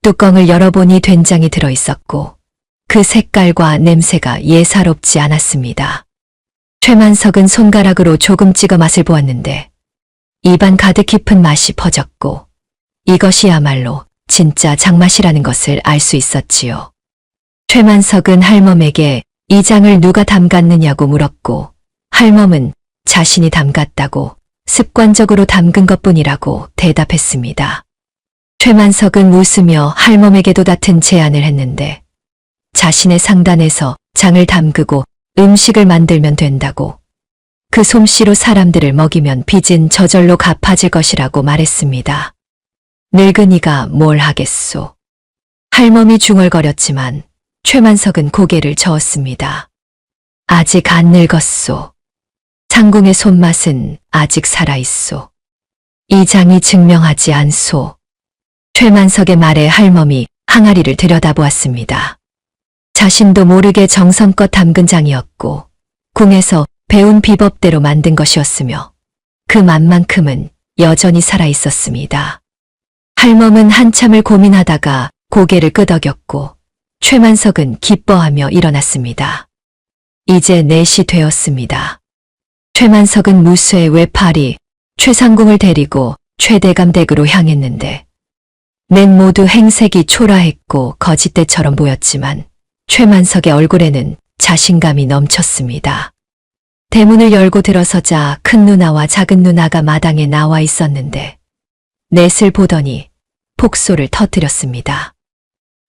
뚜껑을 열어보니 된장이 들어있었고 그 색깔과 냄새가 예사롭지 않았습니다. 최만석은 손가락으로 조금 찍어 맛을 보았는데 입안 가득 깊은 맛이 퍼졌고 이것이야말로 진짜 장맛이라는 것을 알 수 있었지요. 최만석은 할멈에게 이 장을 누가 담갔느냐고 물었고 할멈은 자신이 담갔다고 습관적으로 담근 것뿐이라고 대답했습니다. 최만석은 웃으며 할멈에게도 같은 제안을 했는데 자신의 상단에서 장을 담그고 음식을 만들면 된다고 그 솜씨로 사람들을 먹이면 빚은 저절로 갚아질 것이라고 말했습니다. 늙은이가 뭘 하겠소. 할멈이 중얼거렸지만 최만석은 고개를 저었습니다. 아직 안 늙었소. 상궁의 손맛은 아직 살아있소. 이 장이 증명하지 않소. 최만석의 말에 할멈이 항아리를 들여다보았습니다. 자신도 모르게 정성껏 담근 장이었고 궁에서 배운 비법대로 만든 것이었으며 그 맛만큼은 여전히 살아있었습니다. 할멈은 한참을 고민하다가 고개를 끄덕였고 최만석은 기뻐하며 일어났습니다. 이제 4시 되었습니다. 최만석은 무쇠 외파리 최상공을 데리고 최대감 댁으로 향했는데 넷 모두 행색이 초라했고 거짓대처럼 보였지만 최만석의 얼굴에는 자신감이 넘쳤습니다. 대문을 열고 들어서자 큰 누나와 작은 누나가 마당에 나와 있었는데 넷을 보더니 폭소를 터뜨렸습니다.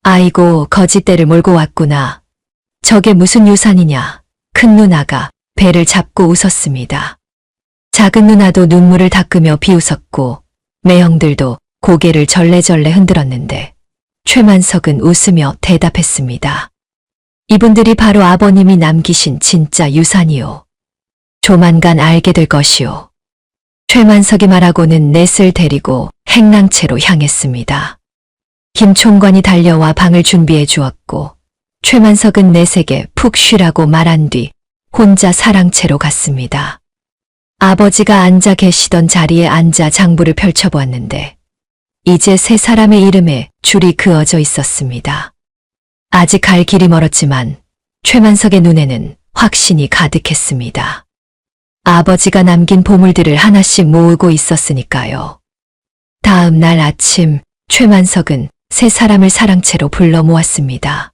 아이고 거짓대를 몰고 왔구나. 저게 무슨 유산이냐. 큰 누나가 배를 잡고 웃었습니다. 작은 누나도 눈물을 닦으며 비웃었고 매형들도 고개를 절레절레 흔들었는데 최만석은 웃으며 대답했습니다. 이분들이 바로 아버님이 남기신 진짜 유산이요. 조만간 알게 될 것이요. 최만석이 말하고는 넷을 데리고 행랑채로 향했습니다. 김 총관이 달려와 방을 준비해 주었고 최만석은 넷에게 푹 쉬라고 말한 뒤 혼자 사랑채로 갔습니다. 아버지가 앉아 계시던 자리에 앉아 장부를 펼쳐보았는데 이제 세 사람의 이름에 줄이 그어져 있었습니다. 아직 갈 길이 멀었지만 최만석의 눈에는 확신이 가득했습니다. 아버지가 남긴 보물들을 하나씩 모으고 있었으니까요. 다음 날 아침 최만석은 세 사람을 사랑채로 불러 모았습니다.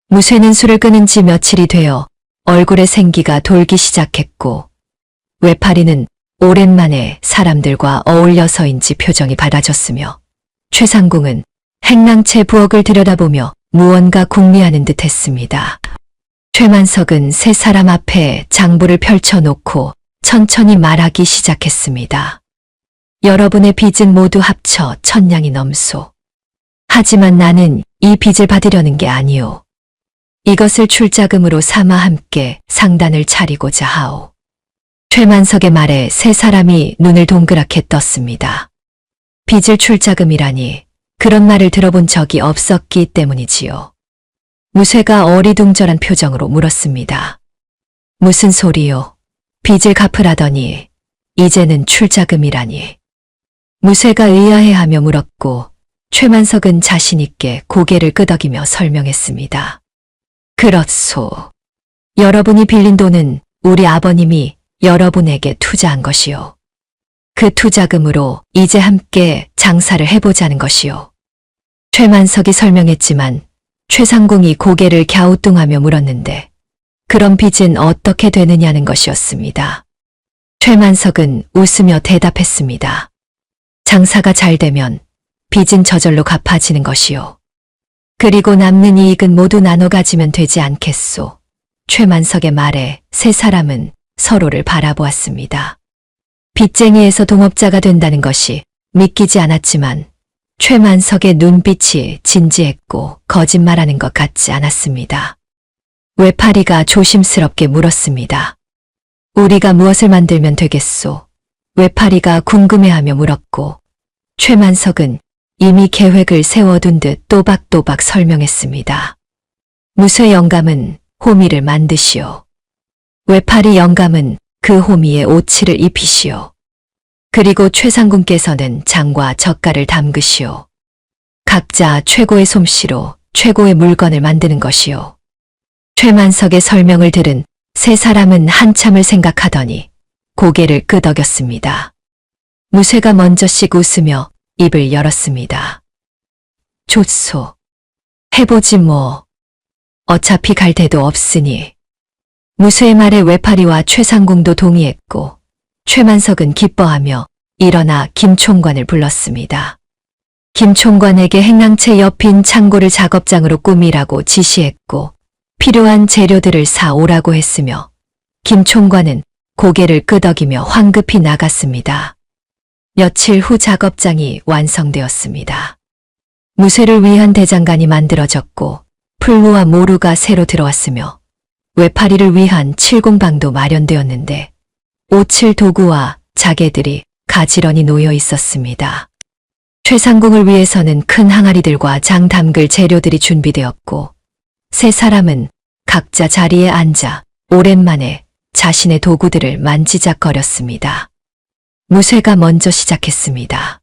무쇠는 술을 끊은 지 며칠이 되어 얼굴에 생기가 돌기 시작했고 외파리는 오랜만에 사람들과 어울려서인지 표정이 밝아졌으며 최상궁은 행랑채 부엌을 들여다보며 무언가 궁리하는 듯 했습니다. 최만석은 세 사람 앞에 장부를 펼쳐놓고 천천히 말하기 시작했습니다. 여러분의 빚은 모두 합쳐 1000냥이 넘소. 하지만 나는 이 빚을 받으려는 게 아니오. 이것을 출자금으로 삼아 함께 상단을 차리고자 하오. 최만석의 말에 세 사람이 눈을 동그랗게 떴습니다. 빚을 출자금이라니 그런 말을 들어본 적이 없었기 때문이지요. 무쇠가 어리둥절한 표정으로 물었습니다. 무슨 소리요? 빚을 갚으라더니 이제는 출자금이라니. 무쇠가 의아해하며 물었고 최만석은 자신 있게 고개를 끄덕이며 설명했습니다. 그렇소. 여러분이 빌린 돈은 우리 아버님이 여러분에게 투자한 것이요. 그 투자금으로 이제 함께 장사를 해보자는 것이요. 최만석이 설명했지만 최상궁이 고개를 갸우뚱하며 물었는데 그런 빚은 어떻게 되느냐는 것이었습니다. 최만석은 웃으며 대답했습니다. 장사가 잘 되면 빚은 저절로 갚아지는 것이요. 그리고 남는 이익은 모두 나눠 가지면 되지 않겠소. 최만석의 말에 세 사람은 서로를 바라보았습니다. 빚쟁이에서 동업자가 된다는 것이 믿기지 않았지만 최만석의 눈빛이 진지했고 거짓말하는 것 같지 않았습니다. 외파리가 조심스럽게 물었습니다. 우리가 무엇을 만들면 되겠소? 외파리가 궁금해하며 물었고 최만석은 이미 계획을 세워둔 듯 또박또박 설명했습니다. 무쇠 영감은 호미를 만드시오. 외파리 영감은 그 호미에 오치를 입히시오. 그리고 최상궁께서는 장과 젓갈을 담그시오. 각자 최고의 솜씨로 최고의 물건을 만드는 것이오. 최만석의 설명을 들은 세 사람은 한참을 생각하더니 고개를 끄덕였습니다. 무쇠가 먼저씩 웃으며 입을 열었습니다. 좋소. 해보지 뭐. 어차피 갈 데도 없으니. 무쇠의 말에 외파리와 최상궁도 동의했고 최만석은 기뻐하며 일어나 김 총관을 불렀습니다. 김 총관에게 행랑채 옆인 창고를 작업장으로 꾸미라고 지시했고 필요한 재료들을 사 오라고 했으며 김 총관은 고개를 끄덕이며 황급히 나갔습니다. 며칠 후 작업장이 완성되었습니다. 무쇠를 위한 대장간이 만들어졌고 풀무와 모루가 새로 들어왔으며 외파리를 위한 칠공방도 마련되었는데 오칠 도구와 자개들이 가지런히 놓여 있었습니다. 최상궁을 위해서는 큰 항아리들과 장 담글 재료들이 준비되었고 세 사람은 각자 자리에 앉아 오랜만에 자신의 도구들을 만지작거렸습니다. 무쇠가 먼저 시작했습니다.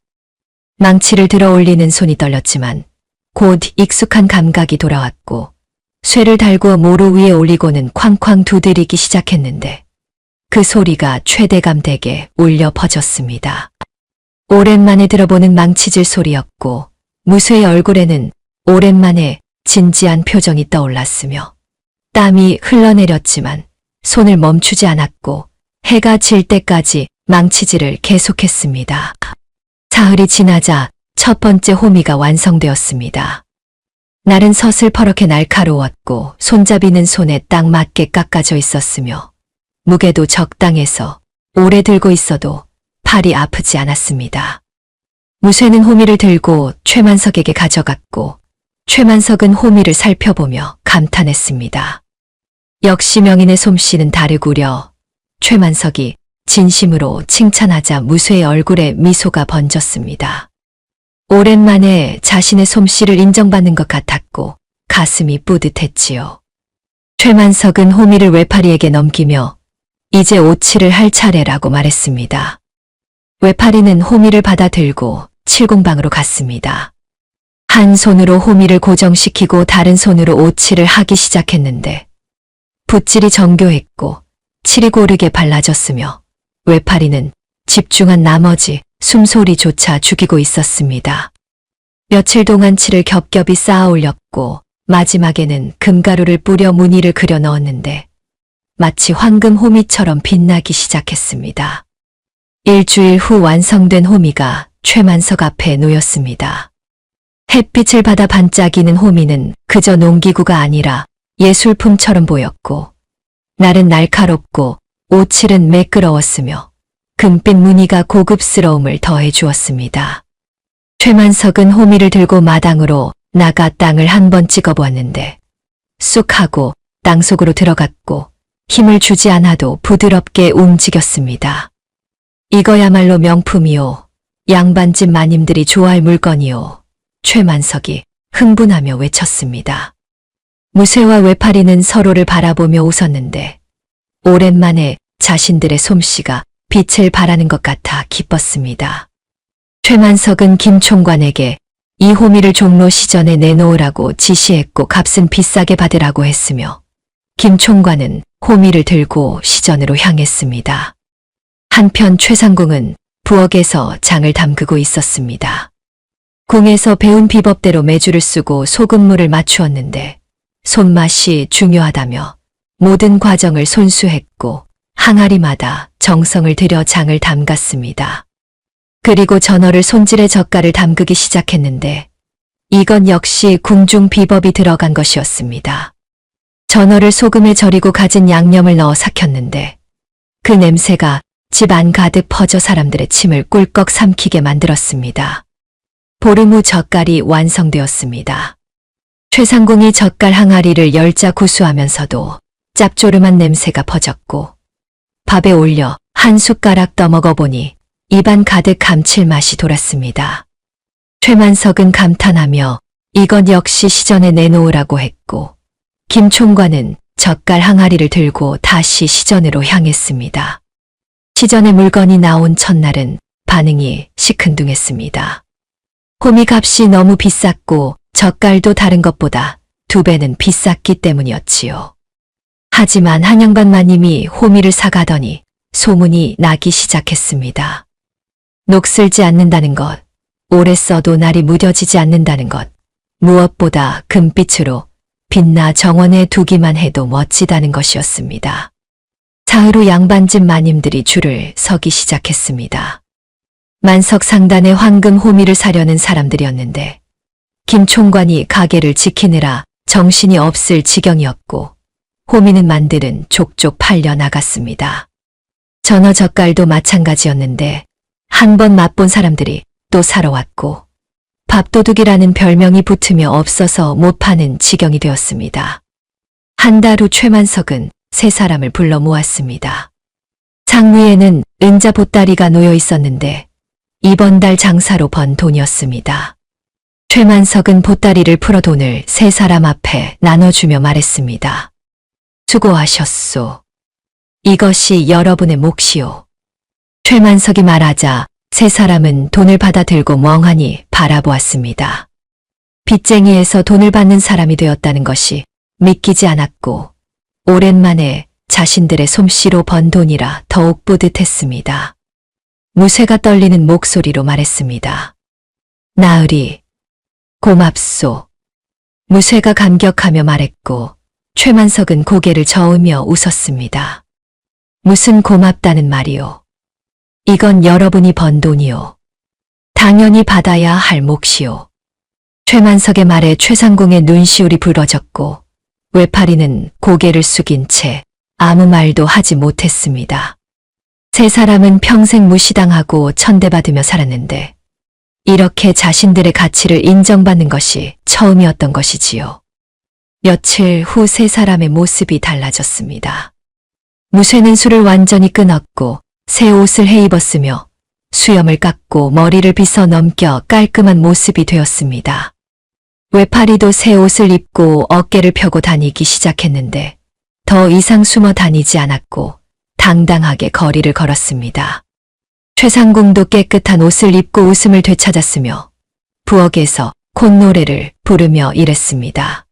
망치를 들어 올리는 손이 떨렸지만 곧 익숙한 감각이 돌아왔고 쇠를 달고 모루 위에 올리고는 쾅쾅 두드리기 시작했는데 그 소리가 최대감 댁에 울려 퍼졌습니다. 오랜만에 들어보는 망치질 소리였고 무쇠의 얼굴에는 오랜만에 진지한 표정이 떠올랐으며 땀이 흘러내렸지만 손을 멈추지 않았고 해가 질 때까지 망치질을 계속했습니다. 사흘이 지나자 첫 번째 호미가 완성되었습니다. 날은 서슬퍼렇게 날카로웠고 손잡이는 손에 딱 맞게 깎아져 있었으며 무게도 적당해서 오래 들고 있어도 팔이 아프지 않았습니다. 무쇠는 호미를 들고 최만석에게 가져갔고 최만석은 호미를 살펴보며 감탄했습니다. 역시 명인의 솜씨는 다르구려. 최만석이 진심으로 칭찬하자 무쇠의 얼굴에 미소가 번졌습니다. 오랜만에 자신의 솜씨를 인정받는 것 같았고 가슴이 뿌듯했지요. 최만석은 호미를 외파리에게 넘기며 이제 오칠을 할 차례라고 말했습니다. 외파리는 호미를 받아 들고 칠공방으로 갔습니다. 한 손으로 호미를 고정시키고 다른 손으로 오칠을 하기 시작했는데 붓질이 정교했고 칠이 고르게 발라졌으며 외파리는 집중한 나머지 숨소리조차 죽이고 있었습니다. 며칠 동안 칠을 겹겹이 쌓아 올렸고 마지막에는 금가루를 뿌려 무늬를 그려 넣었는데 마치 황금 호미처럼 빛나기 시작했습니다. 일주일 후 완성된 호미가 최만석 앞에 놓였습니다. 햇빛을 받아 반짝이는 호미는 그저 농기구가 아니라 예술품처럼 보였고 날은 날카롭고 오칠은 매끄러웠으며 금빛 무늬가 고급스러움을 더해 주었습니다. 최만석은 호미를 들고 마당으로 나가 땅을 한번 찍어보았는데 쑥 하고 땅속으로 들어갔고 힘을 주지 않아도 부드럽게 움직였습니다. 이거야말로 명품이요. 양반집 마님들이 좋아할 물건이요. 최만석이 흥분하며 외쳤습니다. 무쇠와 외파리는 서로를 바라보며 웃었는데 오랜만에 자신들의 솜씨가 빛을 발하는 것 같아 기뻤습니다. 최만석은 김 총관에게 이 호미를 종로 시전에 내놓으라고 지시했고 값은 비싸게 받으라고 했으며 김 총관은 호미를 들고 시전으로 향했습니다. 한편 최상궁은 부엌에서 장을 담그고 있었습니다. 궁에서 배운 비법대로 메주를 쓰고 소금물을 맞추었는데 손맛이 중요하다며 모든 과정을 손수했고 항아리마다 정성을 들여 장을 담갔습니다. 그리고 전어를 손질해 젓갈을 담그기 시작했는데 이건 역시 궁중 비법이 들어간 것이었습니다. 전어를 소금에 절이고 가진 양념을 넣어 삭혔는데 그 냄새가 집 안 가득 퍼져 사람들의 침을 꿀꺽 삼키게 만들었습니다. 보름 후 젓갈이 완성되었습니다. 최상궁이 젓갈 항아리를 열자 구수하면서도 짭조름한 냄새가 퍼졌고 밥에 올려 한 숟가락 떠먹어 보니 입안 가득 감칠맛이 돌았습니다. 최만석은 감탄하며 이건 역시 시전에 내놓으라고 했고 김 총관은 젓갈 항아리를 들고 다시 시전으로 향했습니다. 시전에 물건이 나온 첫날은 반응이 시큰둥했습니다. 호미 값이 너무 비쌌고 젓갈도 다른 것보다 2배는 비쌌기 때문이었지요. 하지만 한양반 마님이 호미를 사가더니 소문이 나기 시작했습니다. 녹슬지 않는다는 것, 오래 써도 날이 무뎌지지 않는다는 것, 무엇보다 금빛으로 빛나 정원에 두기만 해도 멋지다는 것이었습니다. 사흘 후 양반집 마님들이 줄을 서기 시작했습니다. 만석 상단의 황금 호미를 사려는 사람들이었는데 김 총관이 가게를 지키느라 정신이 없을 지경이었고 호미는 만들은 족족 팔려 나갔습니다. 전어 젓갈도 마찬가지였는데 한 번 맛본 사람들이 또 사러 왔고 밥도둑이라는 별명이 붙으며 없어서 못 파는 지경이 되었습니다. 한 달 후 최만석은 세 사람을 불러 모았습니다. 상위에는 은자 보따리가 놓여 있었는데 이번 달 장사로 번 돈이었습니다. 최만석은 보따리를 풀어 돈을 세 사람 앞에 나눠주며 말했습니다. 수고하셨소. 이것이 여러분의 몫이오. 최만석이 말하자 세 사람은 돈을 받아 들고 멍하니 바라보았습니다. 빚쟁이에서 돈을 받는 사람이 되었다는 것이 믿기지 않았고 오랜만에 자신들의 솜씨로 번 돈이라 더욱 뿌듯했습니다. 무쇠가 떨리는 목소리로 말했습니다. 나으리, 고맙소. 무쇠가 감격하며 말했고 최만석은 고개를 저으며 웃었습니다. 무슨 고맙다는 말이오. 이건 여러분이 번 돈이오. 당연히 받아야 할 몫이오. 최만석의 말에 최상궁의 눈시울이 붉어졌고 외파리는 고개를 숙인 채 아무 말도 하지 못했습니다. 세 사람은 평생 무시당하고 천대받으며 살았는데 이렇게 자신들의 가치를 인정받는 것이 처음이었던 것이지요. 며칠 후 세 사람의 모습이 달라졌습니다. 무쇠는 술을 완전히 끊었고 새 옷을 해입었으며 수염을 깎고 머리를 빗어 넘겨 깔끔한 모습이 되었습니다. 외파리도 새 옷을 입고 어깨를 펴고 다니기 시작했는데 더 이상 숨어 다니지 않았고 당당하게 거리를 걸었습니다. 최상궁도 깨끗한 옷을 입고 웃음을 되찾았으며 부엌에서 콧노래를 부르며 일했습니다.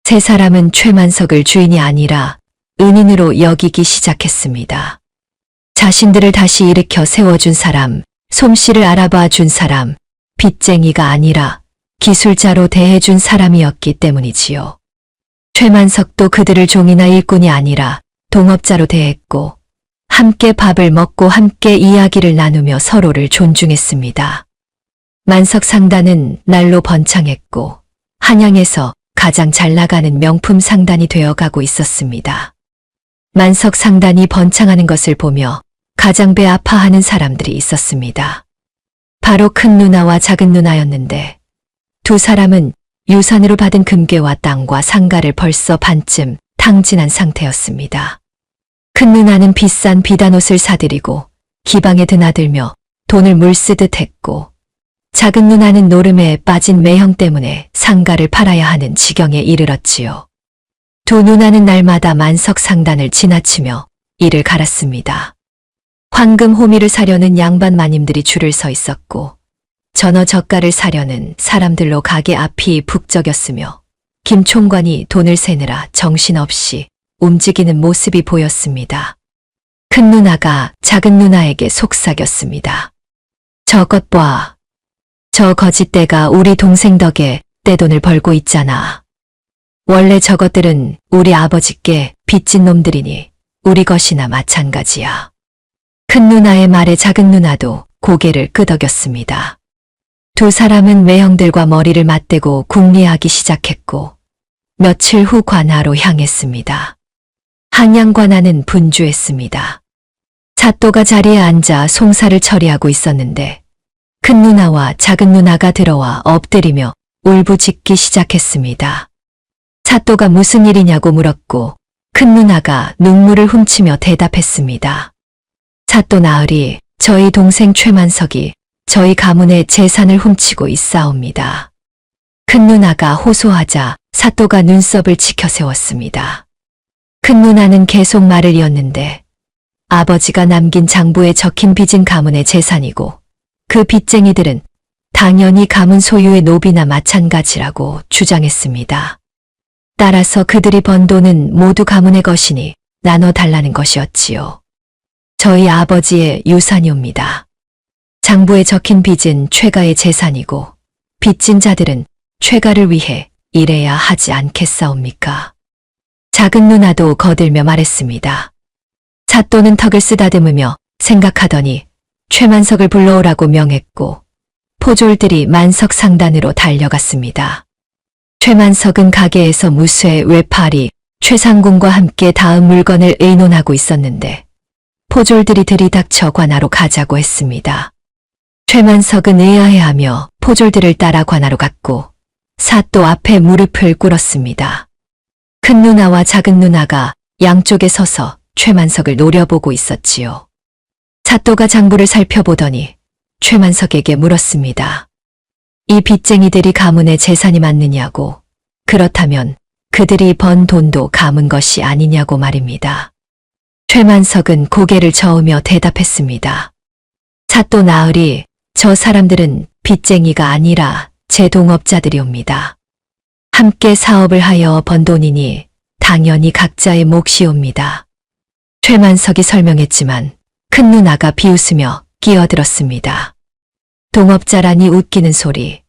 세 사람은 최만석을 주인이 아니라 은인으로 여기기 시작했습니다. 자신들을 다시 일으켜 세워준 사람, 솜씨를 알아봐 준 사람, 빚쟁이가 아니라 기술자로 대해준 사람이었기 때문이지요. 최만석도 그들을 종이나 일꾼이 아니라 동업자로 대했고 함께 밥을 먹고 함께 이야기를 나누며 서로를 존중했습니다. 만석 상단은 날로 번창했고 한양에서 가장 잘 나가는 명품 상단이 되어가고 있었습니다. 만석 상단이 번창하는 것을 보며 가장 배 아파하는 사람들이 있었습니다. 바로 큰 누나와 작은 누나였는데 두 사람은 유산으로 받은 금괴와 땅과 상가를 벌써 반쯤 탕진한 상태였습니다. 큰 누나는 비싼 비단옷을 사들이고 기방에 드나들며 돈을 물쓰듯 했고 작은 누나는 노름에 빠진 매형 때문에 상가를 팔아야 하는 지경에 이르렀지요. 두 누나는 날마다 만석 상단을 지나치며 이를 갈았습니다. 황금 호미를 사려는 양반 마님들이 줄을 서 있었고 전어 젓갈을 사려는 사람들로 가게 앞이 북적였으며 김 총관이 돈을 세느라 정신없이 움직이는 모습이 보였습니다. 큰 누나가 작은 누나에게 속삭였습니다. 저것 봐. 저 거짓대가 우리 동생 덕에 떼돈을 벌고 있잖아. 원래 저것들은 우리 아버지께 빚진 놈들이니 우리 것이나 마찬가지야. 큰 누나의 말에 작은 누나도 고개를 끄덕였습니다. 두 사람은 매형들과 머리를 맞대고 궁리하기 시작했고 며칠 후 관하로 향했습니다. 한양 관하는 분주했습니다. 사또가 자리에 앉아 송사를 처리하고 있었는데 큰 누나와 작은 누나가 들어와 엎드리며 울부짖기 시작했습니다. 사또가 무슨 일이냐고 물었고 큰 누나가 눈물을 훔치며 대답했습니다. 사또 나으리, 저희 동생 최만석이 저희 가문의 재산을 훔치고 있사옵니다. 큰 누나가 호소하자 사또가 눈썹을 치켜세웠습니다. 큰 누나는 계속 말을 이었는데 아버지가 남긴 장부에 적힌 빚은 가문의 재산이고 그 빚쟁이들은 당연히 가문 소유의 노비나 마찬가지라고 주장했습니다. 따라서 그들이 번 돈은 모두 가문의 것이니 나눠달라는 것이었지요. 저희 아버지의 유산이옵니다. 장부에 적힌 빚은 최가의 재산이고 빚진 자들은 최가를 위해 일해야 하지 않겠사옵니까? 작은 누나도 거들며 말했습니다. 사또는 턱을 쓰다듬으며 생각하더니 최만석을 불러오라고 명했고 포졸들이 만석 상단으로 달려갔습니다. 최만석은 가게에서 무쇠, 외파리, 최상궁과 함께 다음 물건을 의논하고 있었는데 포졸들이 들이닥쳐 관하로 가자고 했습니다. 최만석은 의아해하며 포졸들을 따라 관하로 갔고 사또 앞에 무릎을 꿇었습니다. 큰 누나와 작은 누나가 양쪽에 서서 최만석을 노려보고 있었지요. 사또가 장부를 살펴보더니 최만석에게 물었습니다. 이 빚쟁이들이 가문의 재산이 맞느냐고, 그렇다면 그들이 번 돈도 가문 것이 아니냐고 말입니다. 최만석은 고개를 저으며 대답했습니다. 사또 나으리, 저 사람들은 빚쟁이가 아니라 제 동업자들이옵니다. 함께 사업을 하여 번 돈이니 당연히 각자의 몫이옵니다. 최만석이 설명했지만 큰 누나가 비웃으며 끼어들었습니다. 동업자라니 웃기는 소리.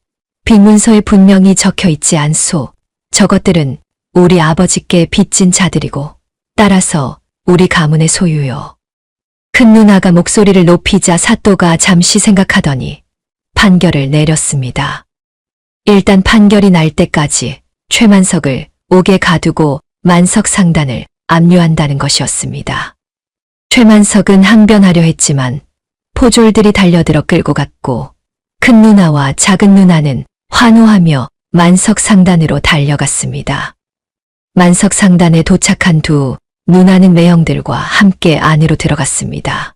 빚문서에 분명히 적혀 있지 않소. 저것들은 우리 아버지께 빚진 자들이고 따라서 우리 가문의 소유요. 큰 누나가 목소리를 높이자 사또가 잠시 생각하더니 판결을 내렸습니다. 일단 판결이 날 때까지 최만석을 옥에 가두고 만석 상단을 압류한다는 것이었습니다. 최만석은 항변하려 했지만 포졸들이 달려들어 끌고 갔고 큰 누나와 작은 누나는 환호하며 만석 상단으로 달려갔습니다. 만석 상단에 도착한 두 누나는 매형들과 함께 안으로 들어갔습니다.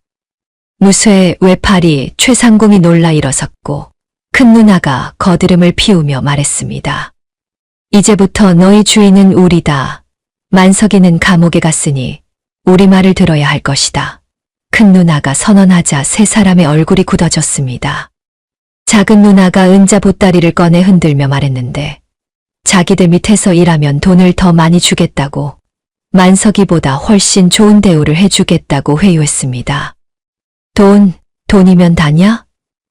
무쇠 외팔이 최상궁이 놀라 일어섰고 큰 누나가 거드름을 피우며 말했습니다. 이제부터 너희 주인은 우리다. 만석이는 감옥에 갔으니 우리 말을 들어야 할 것이다. 큰 누나가 선언하자 세 사람의 얼굴이 굳어졌습니다. 작은 누나가 은자 보따리를 꺼내 흔들며 말했는데 자기들 밑에서 일하면 돈을 더 많이 주겠다고 만석이보다 훨씬 좋은 대우를 해주겠다고 회유했습니다. 돈이면 다냐?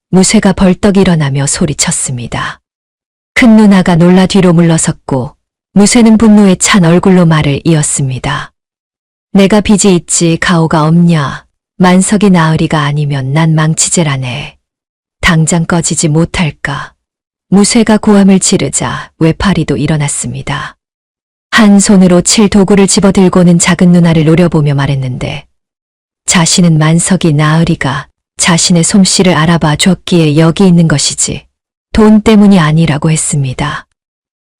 무쇠가 벌떡 일어나며 소리쳤습니다. 큰 누나가 놀라 뒤로 물러섰고 무쇠는 분노에 찬 얼굴로 말을 이었습니다. 내가 빚이 있지 가오가 없냐? 만석이 나으리가 아니면 난 망치질하네. 당장 꺼지지 못할까? 무쇠가 고함을 지르자 외파리도 일어났습니다. 한 손으로 칠 도구를 집어들고는 작은 누나를 노려보며 말했는데 자신은 만석이 나으리가 자신의 솜씨를 알아봐 줬기에 여기 있는 것이지 돈 때문이 아니라고 했습니다.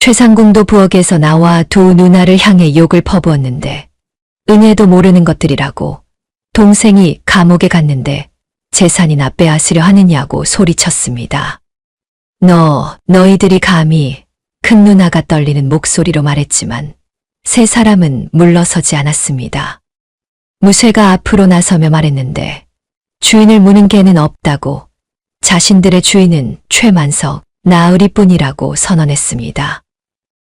최상궁도 부엌에서 나와 두 누나를 향해 욕을 퍼부었는데 은혜도 모르는 것들이라고 동생이 감옥에 갔는데 재산이나 빼앗으려 하느냐고 소리쳤습니다. 너희들이 감히 큰 누나가 떨리는 목소리로 말했지만 세 사람은 물러서지 않았습니다. 무쇠가 앞으로 나서며 말했는데 주인을 무는 개는 없다고 자신들의 주인은 최만석, 나으리뿐이라고 선언했습니다.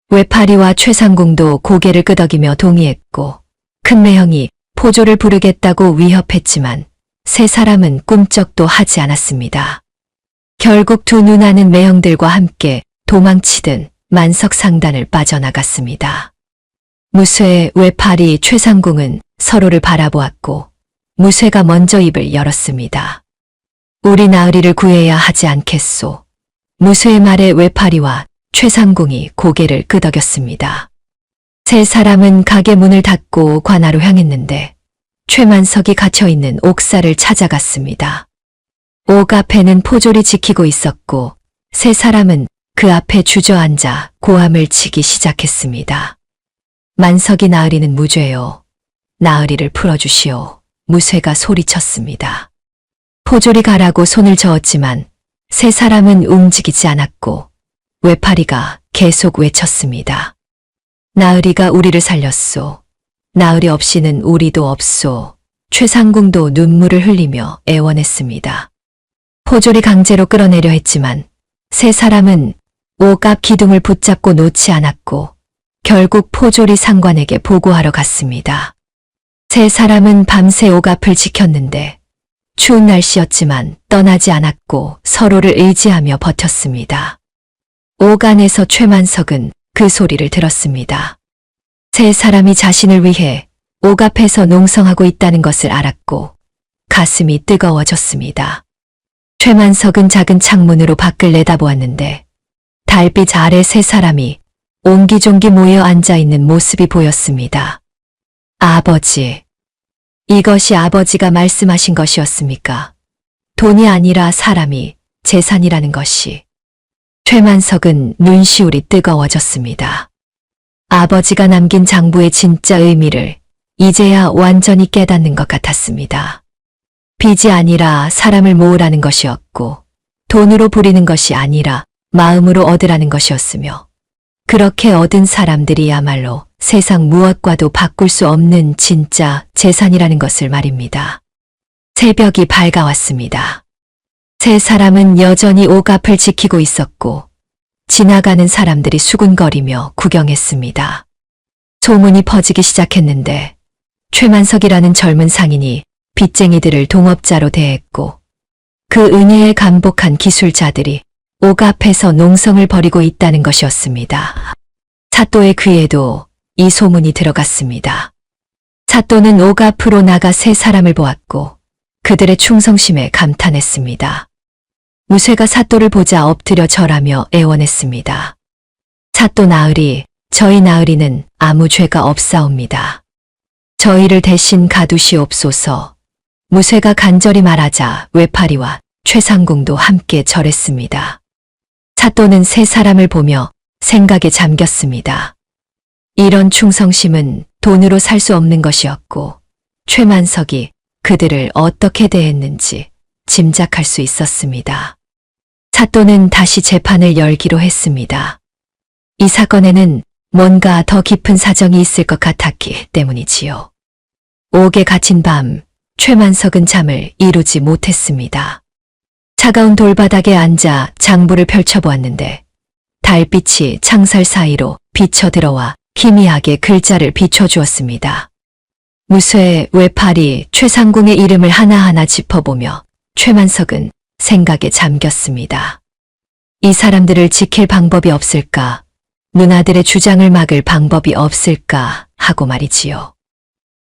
외파리와 최상궁도 고개를 끄덕이며 동의했고 큰 매형이 포조를 부르겠다고 위협했지만 세 사람은 꿈쩍도 하지 않았습니다. 결국 두 누나는 매형들과 함께 도망치듯 만석 상단을 빠져나갔습니다. 무쇠, 외파리, 최상궁은 서로를 바라보았고 무쇠가 먼저 입을 열었습니다. 우리 나으리를 구해야 하지 않겠소. 무쇠의 말에 외파리와 최상궁이 고개를 끄덕였습니다. 세 사람은 가게 문을 닫고 관하로 향했는데 최만석이 갇혀있는 옥사를 찾아갔습니다. 옥 앞에는 포졸이 지키고 있었고 세 사람은 그 앞에 주저앉아 고함을 치기 시작했습니다. 만석이 나으리는 무죄요. 나으리를 풀어주시오. 무쇠가 소리쳤습니다. 포졸이 가라고 손을 저었지만 세 사람은 움직이지 않았고 외파리가 계속 외쳤습니다. 나으리가 우리를 살렸소. 나으리 없이는 우리도 없소. 최상궁도 눈물을 흘리며 애원했습니다. 포졸이 강제로 끌어내려 했지만 세 사람은 옥 앞 기둥을 붙잡고 놓지 않았고 결국 포졸이 상관에게 보고하러 갔습니다. 세 사람은 밤새 옥 앞을 지켰는데 추운 날씨였지만 떠나지 않았고 서로를 의지하며 버텼습니다. 옥 안에서 최만석은 그 소리를 들었습니다. 세 사람이 자신을 위해 옥 앞에서 농성하고 있다는 것을 알았고 가슴이 뜨거워졌습니다. 최만석은 작은 창문으로 밖을 내다보았는데 달빛 아래 세 사람이 옹기종기 모여 앉아있는 모습이 보였습니다. 아버지, 이것이 아버지가 말씀하신 것이었습니까? 돈이 아니라 사람이 재산이라는 것이. 최만석은 눈시울이 뜨거워졌습니다. 아버지가 남긴 장부의 진짜 의미를 이제야 완전히 깨닫는 것 같았습니다. 빚이 아니라 사람을 모으라는 것이었고 돈으로 부리는 것이 아니라 마음으로 얻으라는 것이었으며 그렇게 얻은 사람들이야말로 세상 무엇과도 바꿀 수 없는 진짜 재산이라는 것을 말입니다. 새벽이 밝아왔습니다. 세 사람은 여전히 옥 앞을 지키고 있었고 지나가는 사람들이 수군거리며 구경했습니다. 소문이 퍼지기 시작했는데 최만석이라는 젊은 상인이 빚쟁이들을 동업자로 대했고 그 은혜에 감복한 기술자들이 옥 앞에서 농성을 벌이고 있다는 것이었습니다. 사또의 귀에도 이 소문이 들어갔습니다. 사또는 옥 앞으로 나가 세 사람을 보았고 그들의 충성심에 감탄했습니다. 무쇠가 사또를 보자 엎드려 절하며 애원했습니다. 사또 나으리, 저희 나으리는 아무 죄가 없사옵니다. 저희를 대신 가두시옵소서. 무쇠가 간절히 말하자 외파리와 최상궁도 함께 절했습니다. 사또는 세 사람을 보며 생각에 잠겼습니다. 이런 충성심은 돈으로 살 수 없는 것이었고 최만석이 그들을 어떻게 대했는지 짐작할 수 있었습니다. 사또는 다시 재판을 열기로 했습니다. 이 사건에는 뭔가 더 깊은 사정이 있을 것 같았기 때문이지요. 옥에 갇힌 밤, 최만석은 잠을 이루지 못했습니다. 차가운 돌바닥에 앉아 장부를 펼쳐보았는데 달빛이 창살 사이로 비쳐들어와 희미하게 글자를 비춰주었습니다. 무쇠, 외파리, 최상궁의 이름을 하나하나 짚어보며 최만석은 생각에 잠겼습니다. 이 사람들을 지킬 방법이 없을까? 누나들의 주장을 막을 방법이 없을까? 하고 말이지요.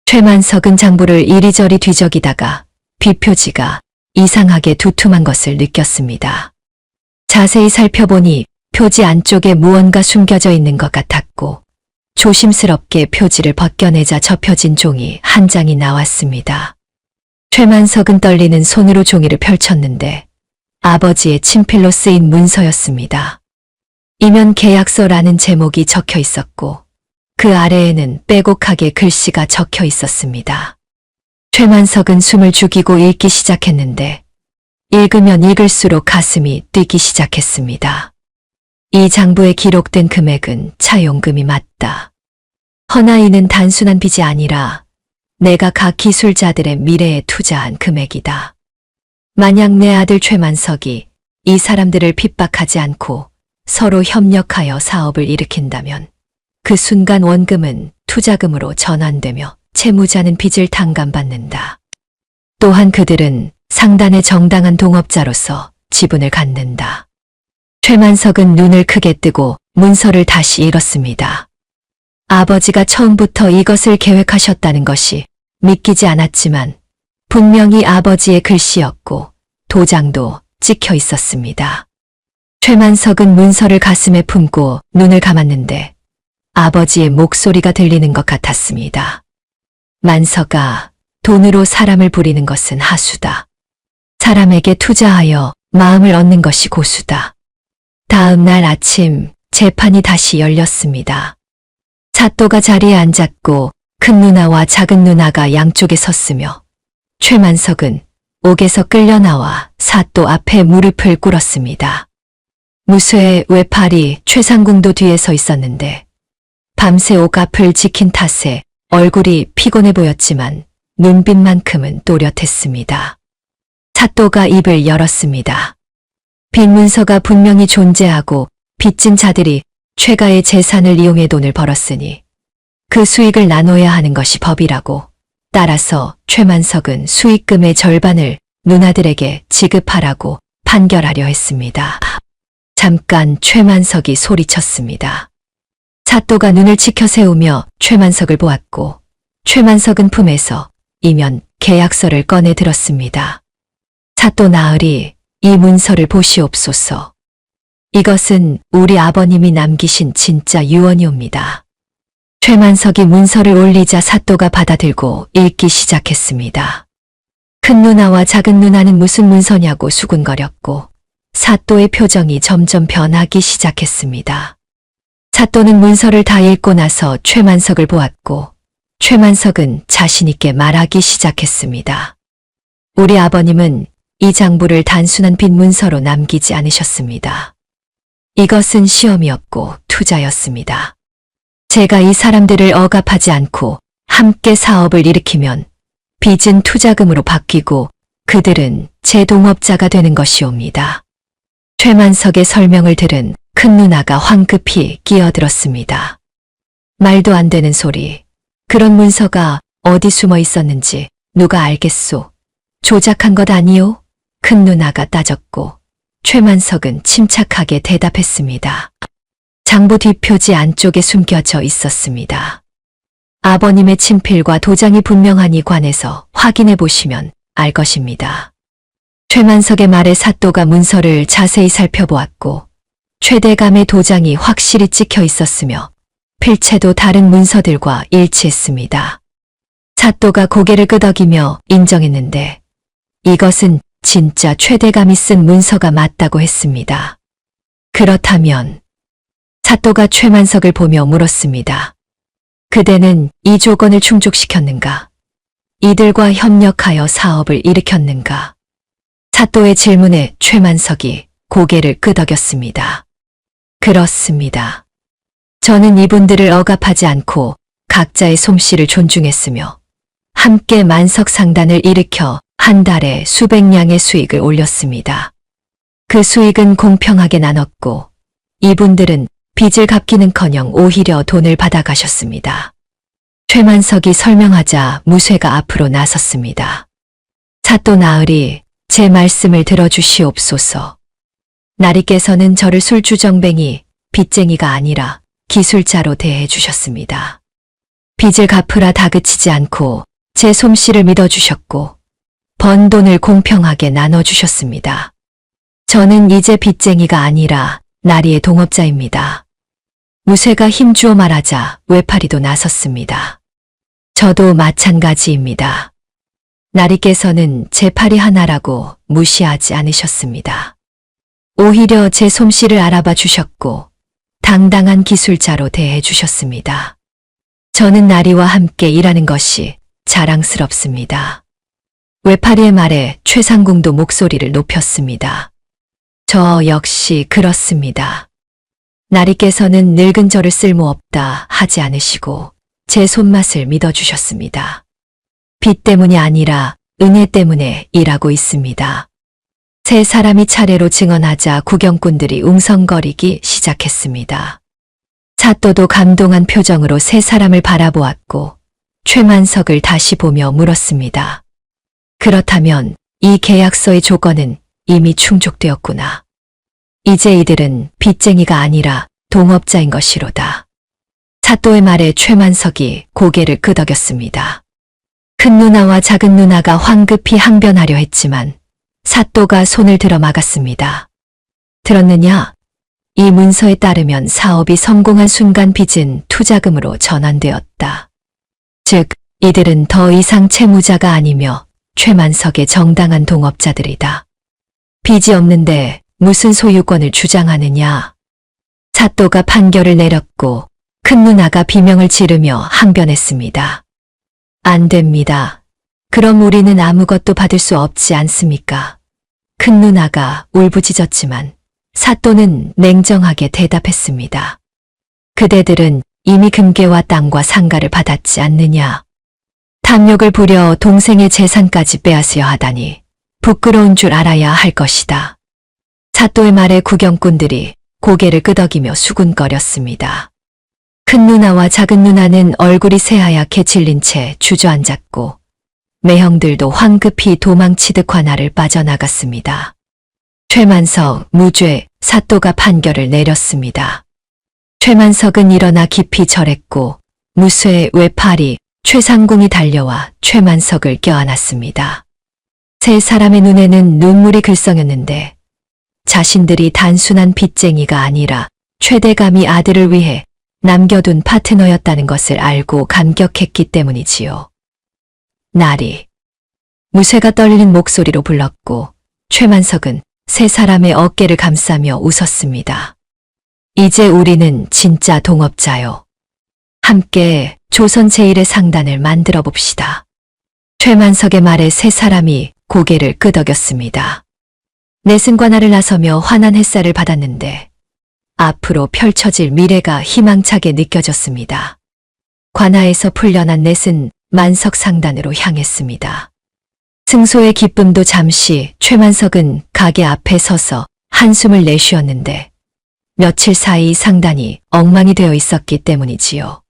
최만석은 장부를 이리저리 뒤적이다가 비표지가 이상하게 두툼한 것을 느꼈습니다. 자세히 살펴보니 표지 안쪽에 무언가 숨겨져 있는 것 같았고 조심스럽게 표지를 벗겨내자 접혀진 종이 한 장이 나왔습니다. 최만석은 떨리는 손으로 종이를 펼쳤는데 아버지의 친필로 쓰인 문서였습니다. 이면 계약서라는 제목이 적혀 있었고 그 아래에는 빼곡하게 글씨가 적혀 있었습니다. 최만석은 숨을 죽이고 읽기 시작했는데 읽으면 읽을수록 가슴이 뛰기 시작했습니다. 이 장부에 기록된 금액은 차용금이 맞다. 허나 이는 단순한 빚이 아니라 내가 각 기술자들의 미래에 투자한 금액이다. 만약 내 아들 최만석이 이 사람들을 핍박하지 않고 서로 협력하여 사업을 일으킨다면 그 순간 원금은 투자금으로 전환되며 채무자는 빚을 탕감받는다. 또한 그들은 상단의 정당한 동업자로서 지분을 갖는다. 최만석은 눈을 크게 뜨고 문서를 다시 읽었습니다. 아버지가 처음부터 이것을 계획하셨다는 것이 믿기지 않았지만 분명히 아버지의 글씨였고 도장도 찍혀 있었습니다. 최만석은 문서를 가슴에 품고 눈을 감았는데 아버지의 목소리가 들리는 것 같았습니다. 만석아, 돈으로 사람을 부리는 것은 하수다. 사람에게 투자하여 마음을 얻는 것이 고수다. 다음 날 아침 재판이 다시 열렸습니다. 사또가 자리에 앉았고 큰 누나와 작은 누나가 양쪽에 섰으며 최만석은 옥에서 끌려 나와 사또 앞에 무릎을 꿇었습니다. 무쇠, 외파리, 최상궁도 뒤에 서 있었는데 밤새 옥 앞을 지킨 탓에 얼굴이 피곤해 보였지만 눈빛만큼은 또렷했습니다. 사또가 입을 열었습니다. 빈 문서가 분명히 존재하고 빚진 자들이 최가의 재산을 이용해 돈을 벌었으니 그 수익을 나눠야 하는 것이 법이라고, 따라서 최만석은 수익금의 절반을 누나들에게 지급하라고 판결하려 했습니다. 잠깐 최만석이 소리쳤습니다. 사또가 눈을 치켜 세우며 최만석을 보았고 최만석은 품에서 이면 계약서를 꺼내 들었습니다. 사또 나으리, 이 문서를 보시옵소서. 이것은 우리 아버님이 남기신 진짜 유언이옵니다. 최만석이 문서를 올리자 사또가 받아들고 읽기 시작했습니다. 큰 누나와 작은 누나는 무슨 문서냐고 수군거렸고 사또의 표정이 점점 변하기 시작했습니다. 사또는 문서를 다 읽고 나서 최만석을 보았고 최만석은 자신 있게 말하기 시작했습니다. 우리 아버님은 이 장부를 단순한 빚 문서로 남기지 않으셨습니다. 이것은 시험이었고 투자였습니다. 제가 이 사람들을 억압하지 않고 함께 사업을 일으키면 빚은 투자금으로 바뀌고 그들은 제 동업자가 되는 것이옵니다. 최만석의 설명을 들은 큰 누나가 황급히 끼어들었습니다. 말도 안 되는 소리. 그런 문서가 어디 숨어 있었는지 누가 알겠소? 조작한 것 아니오? 큰 누나가 따졌고 최만석은 침착하게 대답했습니다. 장부 뒷표지 안쪽에 숨겨져 있었습니다. 아버님의 친필과 도장이 분명하니 관해서 확인해 보시면 알 것입니다. 최만석의 말에 사또가 문서를 자세히 살펴보았고 최대감의 도장이 확실히 찍혀 있었으며 필체도 다른 문서들과 일치했습니다. 사또가 고개를 끄덕이며 인정했는데 이것은 진짜 최대감이 쓴 문서가 맞다고 했습니다. 그렇다면 사또가 최만석을 보며 물었습니다. 그대는 이 조건을 충족시켰는가? 이들과 협력하여 사업을 일으켰는가? 사또의 질문에 최만석이 고개를 끄덕였습니다. 그렇습니다. 저는 이분들을 억압하지 않고 각자의 솜씨를 존중했으며 함께 만석 상단을 일으켜 한 달에 수백 냥의 수익을 올렸습니다. 그 수익은 공평하게 나눴고 이분들은 빚을 갚기는커녕 오히려 돈을 받아가셨습니다. 최만석이 설명하자 무쇠가 앞으로 나섰습니다. 사또 나으리, 제 말씀을 들어주시옵소서. 나리께서는 저를 술주정뱅이, 빚쟁이가 아니라 기술자로 대해 주셨습니다. 빚을 갚으라 다그치지 않고 제 솜씨를 믿어주셨고 번 돈을 공평하게 나눠주셨습니다. 저는 이제 빚쟁이가 아니라 나리의 동업자입니다. 무쇠가 힘주어 말하자 외파리도 나섰습니다. 저도 마찬가지입니다. 나리께서는 제 팔이 하나라고 무시하지 않으셨습니다. 오히려 제 솜씨를 알아봐 주셨고 당당한 기술자로 대해 주셨습니다. 저는 나리와 함께 일하는 것이 자랑스럽습니다. 외파리의 말에 최상궁도 목소리를 높였습니다. 저 역시 그렇습니다. 나리께서는 늙은 저를 쓸모없다 하지 않으시고 제 손맛을 믿어주셨습니다. 빚 때문이 아니라 은혜 때문에 일하고 있습니다. 세 사람이 차례로 증언하자 구경꾼들이 웅성거리기 시작했습니다. 사또도 감동한 표정으로 세 사람을 바라보았고 최만석을 다시 보며 물었습니다. 그렇다면 이 계약서의 조건은 이미 충족되었구나. 이제 이들은 빚쟁이가 아니라 동업자인 것이로다. 사또의 말에 최만석이 고개를 끄덕였습니다. 큰 누나와 작은 누나가 황급히 항변하려 했지만 사또가 손을 들어 막았습니다. 들었느냐? 이 문서에 따르면 사업이 성공한 순간 빚은 투자금으로 전환되었다. 즉, 이들은 더 이상 채무자가 아니며 최만석의 정당한 동업자들이다. 빚이 없는데 무슨 소유권을 주장하느냐? 사또가 판결을 내렸고 큰 누나가 비명을 지르며 항변했습니다. 안 됩니다. 그럼 우리는 아무것도 받을 수 없지 않습니까? 큰 누나가 울부짖었지만 사또는 냉정하게 대답했습니다. 그대들은 이미 금괴와 땅과 상가를 받았지 않느냐? 탐욕을 부려 동생의 재산까지 빼앗으려 하다니 부끄러운 줄 알아야 할 것이다. 사또의 말에 구경꾼들이 고개를 끄덕이며 수군거렸습니다. 큰 누나와 작은 누나는 얼굴이 새하얗게 질린 채 주저앉았고 매형들도 황급히 도망치듯 관아를 빠져나갔습니다. 최만석, 무죄, 사또가 판결을 내렸습니다. 최만석은 일어나 깊이 절했고 무쇠, 외파리, 최상궁이 달려와 최만석을 껴안았습니다. 세 사람의 눈에는 눈물이 글썽였는데 자신들이 단순한 빚쟁이가 아니라 최대감이 아들을 위해 남겨둔 파트너였다는 것을 알고 감격했기 때문이지요. 나리. 무쇠가 떨린 목소리로 불렀고 최만석은 세 사람의 어깨를 감싸며 웃었습니다. 이제 우리는 진짜 동업자요. 함께 조선 제1의 상단을 만들어 봅시다. 최만석의 말에 세 사람이 고개를 끄덕였습니다. 넷은 관아를 나서며 환한 햇살을 받았는데 앞으로 펼쳐질 미래가 희망차게 느껴졌습니다. 관아에서 풀려난 넷은 만석 상단으로 향했습니다. 승소의 기쁨도 잠시 최만석은 가게 앞에 서서 한숨을 내쉬었는데 며칠 사이 상단이 엉망이 되어 있었기 때문이지요.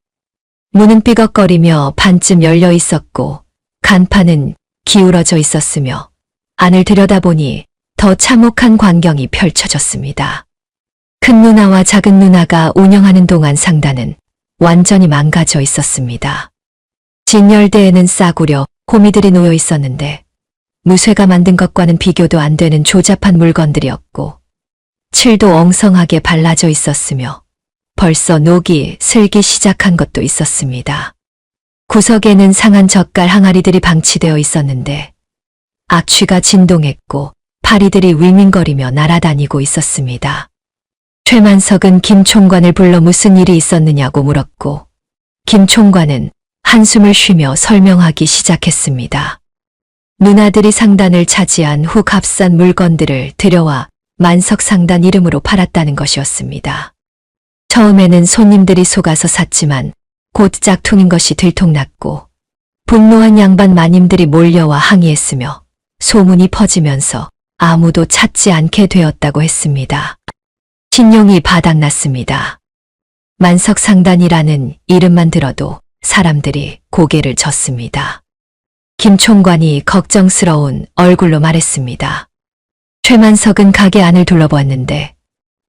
문은 삐걱거리며 반쯤 열려 있었고 간판은 기울어져 있었으며 안을 들여다보니 더 참혹한 광경이 펼쳐졌습니다. 큰 누나와 작은 누나가 운영하는 동안 상단은 완전히 망가져 있었습니다. 진열대에는 싸구려, 호미들이 놓여 있었는데 무쇠가 만든 것과는 비교도 안 되는 조잡한 물건들이었고 칠도 엉성하게 발라져 있었으며 벌써 녹이 슬기 시작한 것도 있었습니다. 구석에는 상한 젓갈 항아리들이 방치되어 있었는데 악취가 진동했고 파리들이 윌밍거리며 날아다니고 있었습니다. 최만석은 김 총관을 불러 무슨 일이 있었느냐고 물었고 김 총관은 한숨을 쉬며 설명하기 시작했습니다. 누나들이 상단을 차지한 후 값싼 물건들을 들여와 만석 상단 이름으로 팔았다는 것이었습니다. 처음에는 손님들이 속아서 샀지만 곧 짝퉁인 것이 들통났고 분노한 양반 마님들이 몰려와 항의했으며 소문이 퍼지면서 아무도 찾지 않게 되었다고 했습니다. 신용이 바닥났습니다. 만석 상단이라는 이름만 들어도 사람들이 고개를 젓습니다. 김 총관이 걱정스러운 얼굴로 말했습니다. 최만석은 가게 안을 둘러보았는데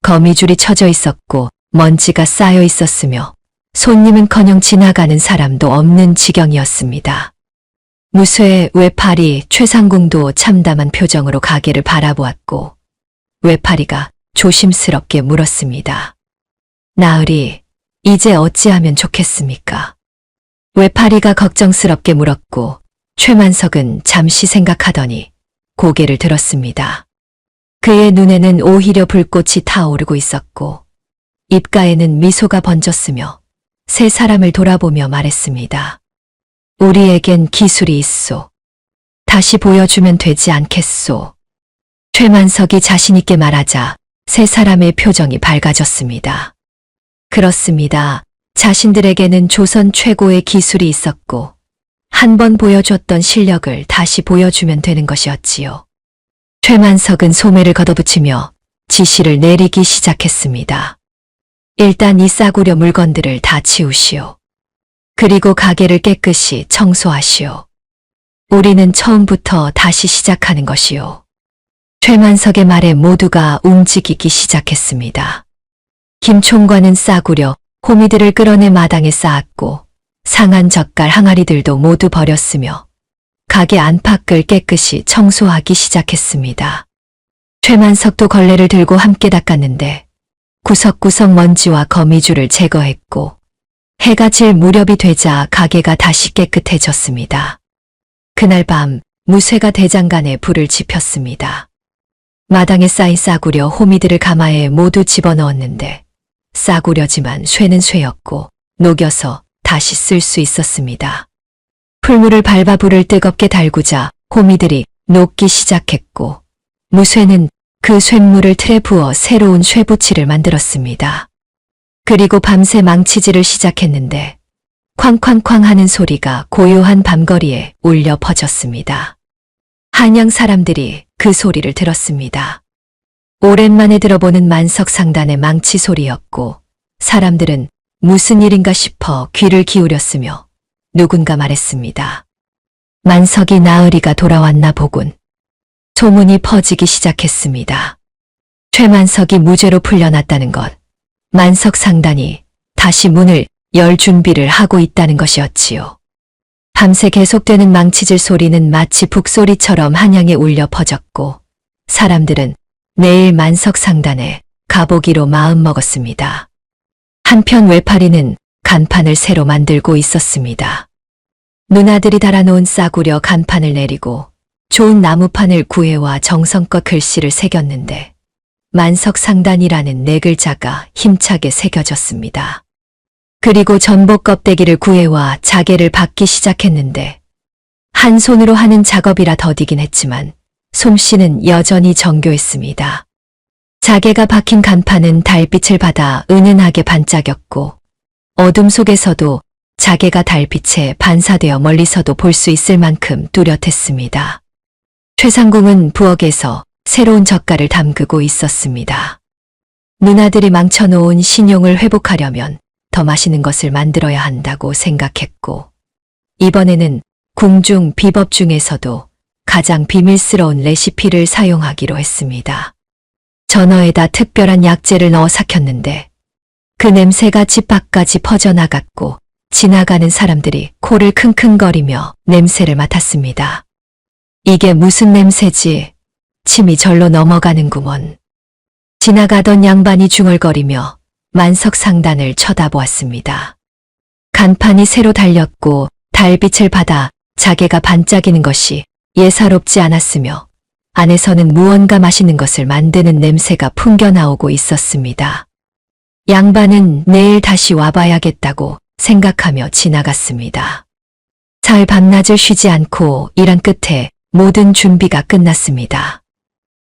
거미줄이 쳐져 있었고 먼지가 쌓여 있었으며 손님은커녕 지나가는 사람도 없는 지경이었습니다. 무쇠 외파리 최상궁도 참담한 표정으로 가게를 바라보았고 외파리가 조심스럽게 물었습니다. 나으리, 이제 어찌하면 좋겠습니까? 외파리가 걱정스럽게 물었고 최만석은 잠시 생각하더니 고개를 들었습니다. 그의 눈에는 오히려 불꽃이 타오르고 있었고 입가에는 미소가 번졌으며 세 사람을 돌아보며 말했습니다. 우리에겐 기술이 있소. 다시 보여주면 되지 않겠소. 최만석이 자신있게 말하자 세 사람의 표정이 밝아졌습니다. 그렇습니다. 자신들에게는 조선 최고의 기술이 있었고 한 번 보여줬던 실력을 다시 보여주면 되는 것이었지요. 최만석은 소매를 걷어붙이며 지시를 내리기 시작했습니다. 일단 이 싸구려 물건들을 다 치우시오. 그리고 가게를 깨끗이 청소하시오. 우리는 처음부터 다시 시작하는 것이오. 최만석의 말에 모두가 움직이기 시작했습니다. 김 총관은 싸구려 호미들을 끌어내 마당에 쌓았고 상한 젓갈 항아리들도 모두 버렸으며 가게 안팎을 깨끗이 청소하기 시작했습니다. 최만석도 걸레를 들고 함께 닦았는데 구석구석 먼지와 거미줄을 제거했고 해가 질 무렵이 되자 가게가 다시 깨끗해졌습니다. 그날 밤 무쇠가 대장간에 불을 지폈습니다. 마당에 쌓인 싸구려 호미들을 가마에 모두 집어넣었는데 싸구려지만 쇠는 쇠였고 녹여서 다시 쓸 수 있었습니다. 풀물을 밟아 불을 뜨겁게 달구자 호미들이 녹기 시작했고 무쇠는 그 쇳물을 틀에 부어 새로운 쇠붙이를 만들었습니다. 그리고 밤새 망치질을 시작했는데 쾅쾅쾅 하는 소리가 고요한 밤거리에 울려 퍼졌습니다. 한양 사람들이 그 소리를 들었습니다. 오랜만에 들어보는 만석 상단의 망치 소리였고 사람들은 무슨 일인가 싶어 귀를 기울였으며 누군가 말했습니다. 만석이 나으리가 돌아왔나 보군. 소문이 퍼지기 시작했습니다. 최만석이 무죄로 풀려났다는 것, 만석 상단이 다시 문을 열 준비를 하고 있다는 것이었지요. 밤새 계속되는 망치질 소리는 마치 북소리처럼 한양에 울려 퍼졌고 사람들은 내일 만석 상단에 가보기로 마음먹었습니다. 한편 외파리는 간판을 새로 만들고 있었습니다. 누나들이 달아놓은 싸구려 간판을 내리고 좋은 나무판을 구해와 정성껏 글씨를 새겼는데 만석 상단이라는 네 글자가 힘차게 새겨졌습니다. 그리고 전복 껍데기를 구해와 자개를 받기 시작했는데 한 손으로 하는 작업이라 더디긴 했지만 솜씨는 여전히 정교했습니다. 자개가 박힌 간판은 달빛을 받아 은은하게 반짝였고 어둠 속에서도 자개가 달빛에 반사되어 멀리서도 볼 수 있을 만큼 뚜렷했습니다. 최상궁은 부엌에서 새로운 젓갈을 담그고 있었습니다. 누나들이 망쳐놓은 신용을 회복하려면 더 맛있는 것을 만들어야 한다고 생각했고 이번에는 궁중 비법 중에서도 가장 비밀스러운 레시피를 사용하기로 했습니다. 전어에다 특별한 약재를 넣어 삭혔는데 그 냄새가 집 밖까지 퍼져나갔고 지나가는 사람들이 코를 킁킁거리며 냄새를 맡았습니다. 이게 무슨 냄새지? 침이 절로 넘어가는구먼. 지나가던 양반이 중얼거리며 만석 상단을 쳐다보았습니다. 간판이 새로 달렸고 달빛을 받아 자개가 반짝이는 것이 예사롭지 않았으며 안에서는 무언가 맛있는 것을 만드는 냄새가 풍겨나오고 있었습니다. 양반은 내일 다시 와봐야겠다고 생각하며 지나갔습니다. 사흘 밤낮을 쉬지 않고 일한 끝에 모든 준비가 끝났습니다.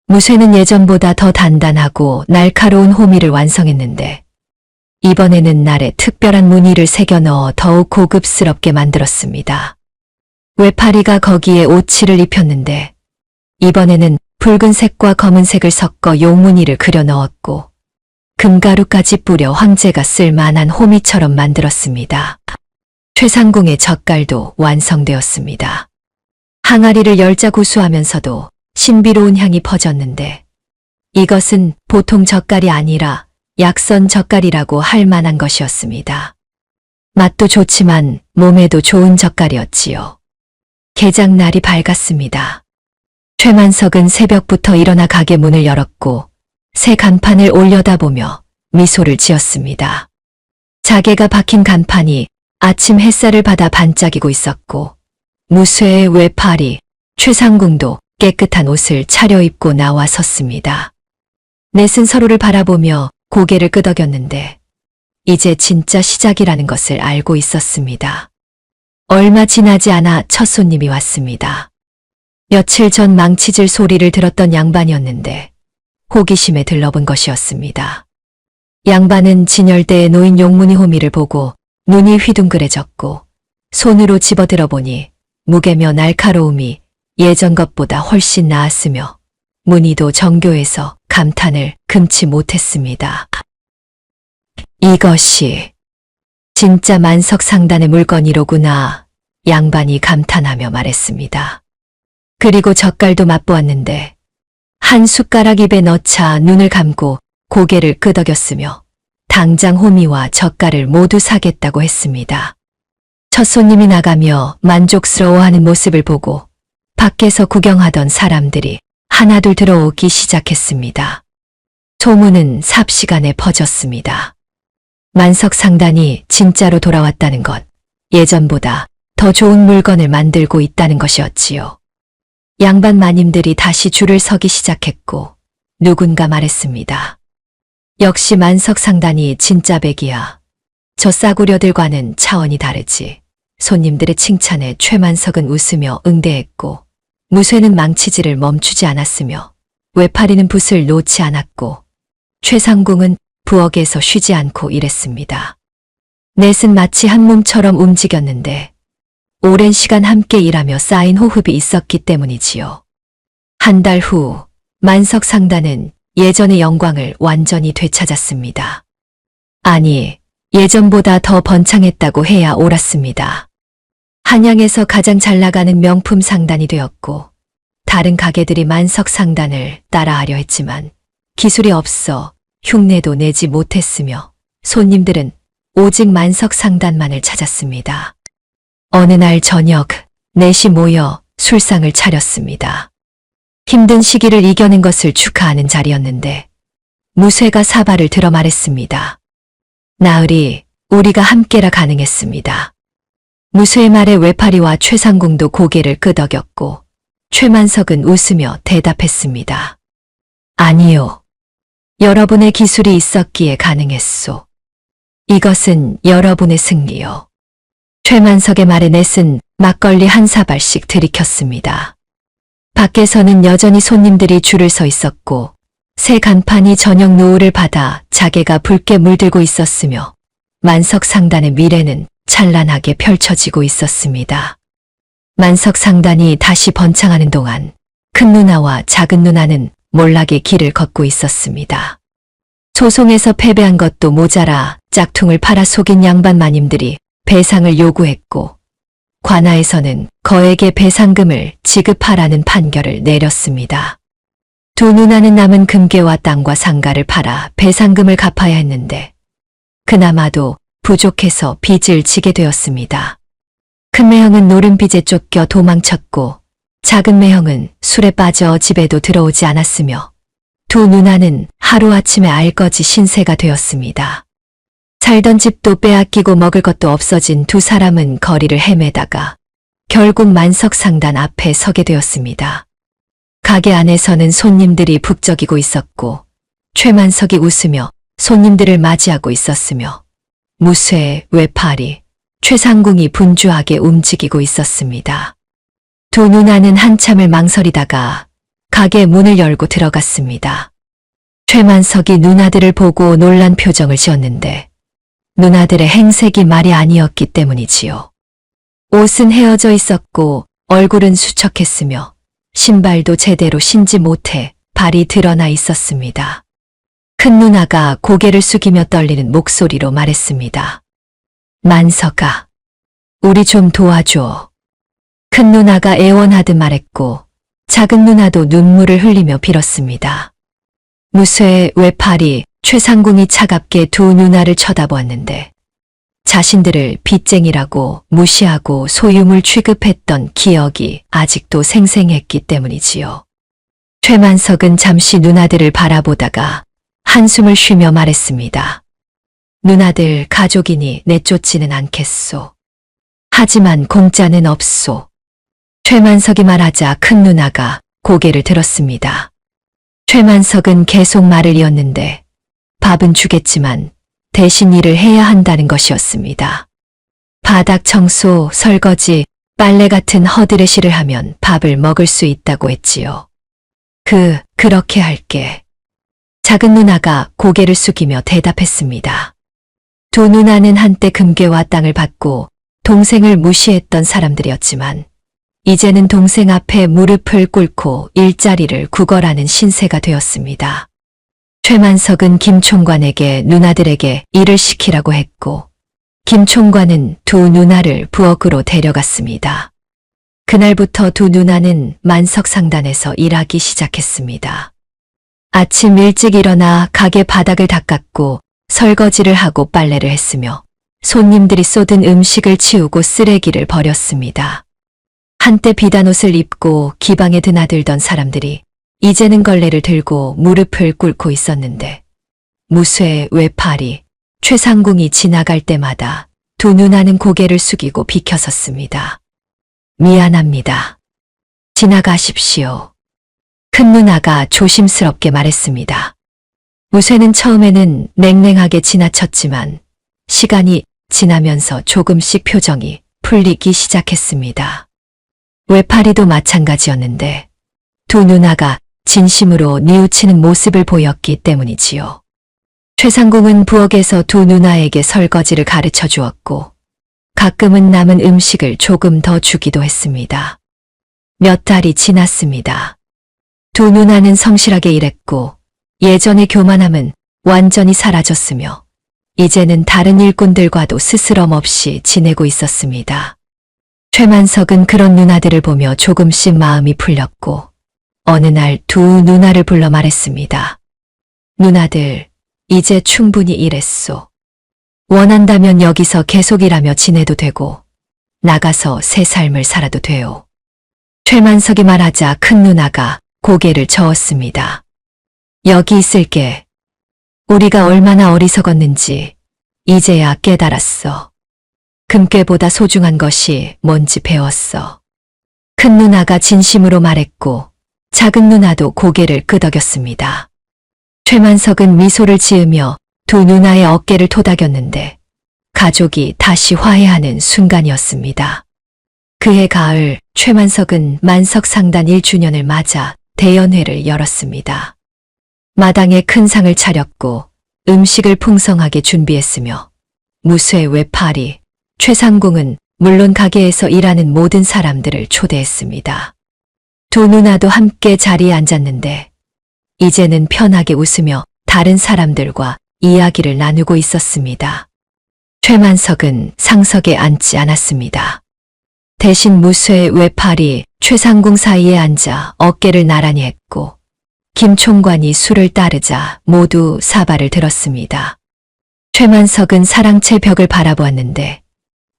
무쇠는 예전보다 더 단단하고 날카로운 호미를 완성했는데 이번에는 날에 특별한 무늬를 새겨 넣어 더욱 고급스럽게 만들었습니다. 외파리가 거기에 오칠을 입혔는데 이번에는 붉은색과 검은색을 섞어 용무늬를 그려 넣었고 금가루까지 뿌려 황제가 쓸 만한 호미처럼 만들었습니다. 최상궁의 젓갈도 완성되었습니다. 항아리를 열자 구수하면서도 신비로운 향이 퍼졌는데 이것은 보통 젓갈이 아니라 약선 젓갈이라고 할 만한 것이었습니다. 맛도 좋지만 몸에도 좋은 젓갈이었지요. 개장날이 밝았습니다. 최만석은 새벽부터 일어나 가게 문을 열었고 새 간판을 올려다보며 미소를 지었습니다. 자개가 박힌 간판이 아침 햇살을 받아 반짝이고 있었고 무쇠의 외파리, 최상궁도 깨끗한 옷을 차려입고 나와 섰습니다. 넷은 서로를 바라보며 고개를 끄덕였는데 이제 진짜 시작이라는 것을 알고 있었습니다. 얼마 지나지 않아 첫 손님이 왔습니다. 며칠 전 망치질 소리를 들었던 양반이었는데 호기심에 들러본 것이었습니다. 양반은 진열대에 놓인 용무늬 호미를 보고 눈이 휘둥그레졌고 손으로 집어들어 보니 무게며 날카로움이 예전 것보다 훨씬 나았으며 무늬도 정교해서 감탄을 금치 못했습니다. 이것이 진짜 만석상단의 물건이로구나. 양반이 감탄하며 말했습니다. 그리고 젓갈도 맛보았는데 한 숟가락 입에 넣자 눈을 감고 고개를 끄덕였으며 당장 호미와 젓갈을 모두 사겠다고 했습니다. 첫 손님이 나가며 만족스러워하는 모습을 보고 밖에서 구경하던 사람들이 하나둘 들어오기 시작했습니다. 소문은 삽시간에 퍼졌습니다. 만석상단이 진짜로 돌아왔다는 것, 예전보다 더 좋은 물건을 만들고 있다는 것이었지요. 양반 마님들이 다시 줄을 서기 시작했고 누군가 말했습니다. 역시 만석상단이 진짜 백이야. 저 싸구려들과는 차원이 다르지. 손님들의 칭찬에 최만석은 웃으며 응대했고 무쇠는 망치질을 멈추지 않았으며 외파리는 붓을 놓지 않았고 최상궁은 부엌에서 쉬지 않고 일했습니다. 넷은 마치 한 몸처럼 움직였는데 오랜 시간 함께 일하며 쌓인 호흡이 있었기 때문이지요. 한 달 후 만석상단은 예전의 영광을 완전히 되찾았습니다. 아니, 예전보다 더 번창했다고 해야 옳았습니다. 한양에서 가장 잘 나가는 명품 상단이 되었고 다른 가게들이 만석상단을 따라하려 했지만 기술이 없어 흉내도 내지 못했으며 손님들은 오직 만석상단만을 찾았습니다. 어느 날 저녁 넷이 모여 술상을 차렸습니다. 힘든 시기를 이겨낸 것을 축하하는 자리였는데 무쇠가 사발을 들어 말했습니다. 나으리, 우리가 함께라 가능했습니다. 무쇠의 말에 외파리와 최상궁도 고개를 끄덕였고 최만석은 웃으며 대답했습니다. 아니요. 여러분의 기술이 있었기에 가능했소. 이것은 여러분의 승리요. 최만석의 말에 넷은 막걸리 한 사발씩 들이켰습니다. 밖에서는 여전히 손님들이 줄을 서 있었고 새 간판이 저녁 노을을 받아 자개가 붉게 물들고 있었으며 만석상단의 미래는 찬란하게 펼쳐지고 있었습니다. 만석상단이 다시 번창하는 동안 큰 누나와 작은 누나는 몰락의 길을 걷고 있었습니다. 소송에서 패배한 것도 모자라 짝퉁을 팔아 속인 양반 마님들이 배상을 요구했고 관아에서는 거액의 배상금을 지급하라는 판결을 내렸습니다. 두 누나는 남은 금괴와 땅과 상가를 팔아 배상금을 갚아야 했는데 그나마도 부족해서 빚을 지게 되었습니다. 큰 매형은 노름빚에 쫓겨 도망쳤고 작은 매형은 술에 빠져 집에도 들어오지 않았으며 두 누나는 하루아침에 알거지 신세가 되었습니다. 살던 집도 빼앗기고 먹을 것도 없어진 두 사람은 거리를 헤매다가 결국 만석 상단 앞에 서게 되었습니다. 가게 안에서는 손님들이 북적이고 있었고 최만석이 웃으며 손님들을 맞이하고 있었으며 무쇠, 외파리, 최상궁이 분주하게 움직이고 있었습니다. 두 누나는 한참을 망설이다가 가게 문을 열고 들어갔습니다. 최만석이 누나들을 보고 놀란 표정을 지었는데 누나들의 행색이 말이 아니었기 때문이지요. 옷은 헤어져 있었고 얼굴은 수척했으며 신발도 제대로 신지 못해 발이 드러나 있었습니다. 큰 누나가 고개를 숙이며 떨리는 목소리로 말했습니다. 만석아, 우리 좀 도와줘. 큰 누나가 애원하듯 말했고 작은 누나도 눈물을 흘리며 빌었습니다. 무쇠, 외팔이, 최상궁이 차갑게 두 누나를 쳐다보았는데 자신들을 빚쟁이라고 무시하고 소유물 취급했던 기억이 아직도 생생했기 때문이지요. 최만석은 잠시 누나들을 바라보다가 한숨을 쉬며 말했습니다. 누나들 가족이니 내쫓지는 않겠소. 하지만 공짜는 없소. 최만석이 말하자 큰 누나가 고개를 들었습니다. 최만석은 계속 말을 이었는데 밥은 주겠지만 대신 일을 해야 한다는 것이었습니다. 바닥 청소, 설거지, 빨래 같은 허드렛 일을 하면 밥을 먹을 수 있다고 했지요. 그렇게 할게. 작은 누나가 고개를 숙이며 대답했습니다. 두 누나는 한때 금괴와 땅을 받고 동생을 무시했던 사람들이었지만 이제는 동생 앞에 무릎을 꿇고 일자리를 구걸하는 신세가 되었습니다. 최만석은 김 총관에게 누나들에게 일을 시키라고 했고 김 총관은 두 누나를 부엌으로 데려갔습니다. 그날부터 두 누나는 만석 상단에서 일하기 시작했습니다. 아침 일찍 일어나 가게 바닥을 닦았고 설거지를 하고 빨래를 했으며 손님들이 쏟은 음식을 치우고 쓰레기를 버렸습니다. 한때 비단 옷을 입고 기방에 드나들던 사람들이 이제는 걸레를 들고 무릎을 꿇고 있었는데 무쇠, 외팔이, 최상궁이 지나갈 때마다 두 누나는 고개를 숙이고 비켜섰습니다. 미안합니다. 지나가십시오. 큰 누나가 조심스럽게 말했습니다. 무쇠는 처음에는 냉랭하게 지나쳤지만 시간이 지나면서 조금씩 표정이 풀리기 시작했습니다. 외파리도 마찬가지였는데 두 누나가 진심으로 뉘우치는 모습을 보였기 때문이지요. 최상궁은 부엌에서 두 누나에게 설거지를 가르쳐 주었고 가끔은 남은 음식을 조금 더 주기도 했습니다. 몇 달이 지났습니다. 두 누나는 성실하게 일했고 예전의 교만함은 완전히 사라졌으며 이제는 다른 일꾼들과도 스스럼 없이 지내고 있었습니다. 최만석은 그런 누나들을 보며 조금씩 마음이 풀렸고 어느 날 두 누나를 불러 말했습니다. 누나들, 이제 충분히 일했소. 원한다면 여기서 계속 일하며 지내도 되고 나가서 새 삶을 살아도 돼요. 최만석이 말하자 큰 누나가 고개를 저었습니다. 여기 있을게. 우리가 얼마나 어리석었는지 이제야 깨달았어. 금괴보다 소중한 것이 뭔지 배웠어. 큰 누나가 진심으로 말했고 작은 누나도 고개를 끄덕였습니다. 최만석은 미소를 지으며 두 누나의 어깨를 토닥였는데 가족이 다시 화해하는 순간이었습니다. 그해 가을 최만석은 만석 상단 1주년을 맞아 대연회를 열었습니다. 마당에 큰 상을 차렸고 음식을 풍성하게 준비했으며 무쇠, 외파리, 최상궁은 물론 가게에서 일하는 모든 사람들을 초대했습니다. 두 누나도 함께 자리에 앉았는데 이제는 편하게 웃으며 다른 사람들과 이야기를 나누고 있었습니다. 최만석은 상석에 앉지 않았습니다. 대신 무쇠, 외파리, 최상궁 사이에 앉아 어깨를 나란히 했고 김 총관이 술을 따르자 모두 사발을 들었습니다. 최만석은 사랑채 벽을 바라보았는데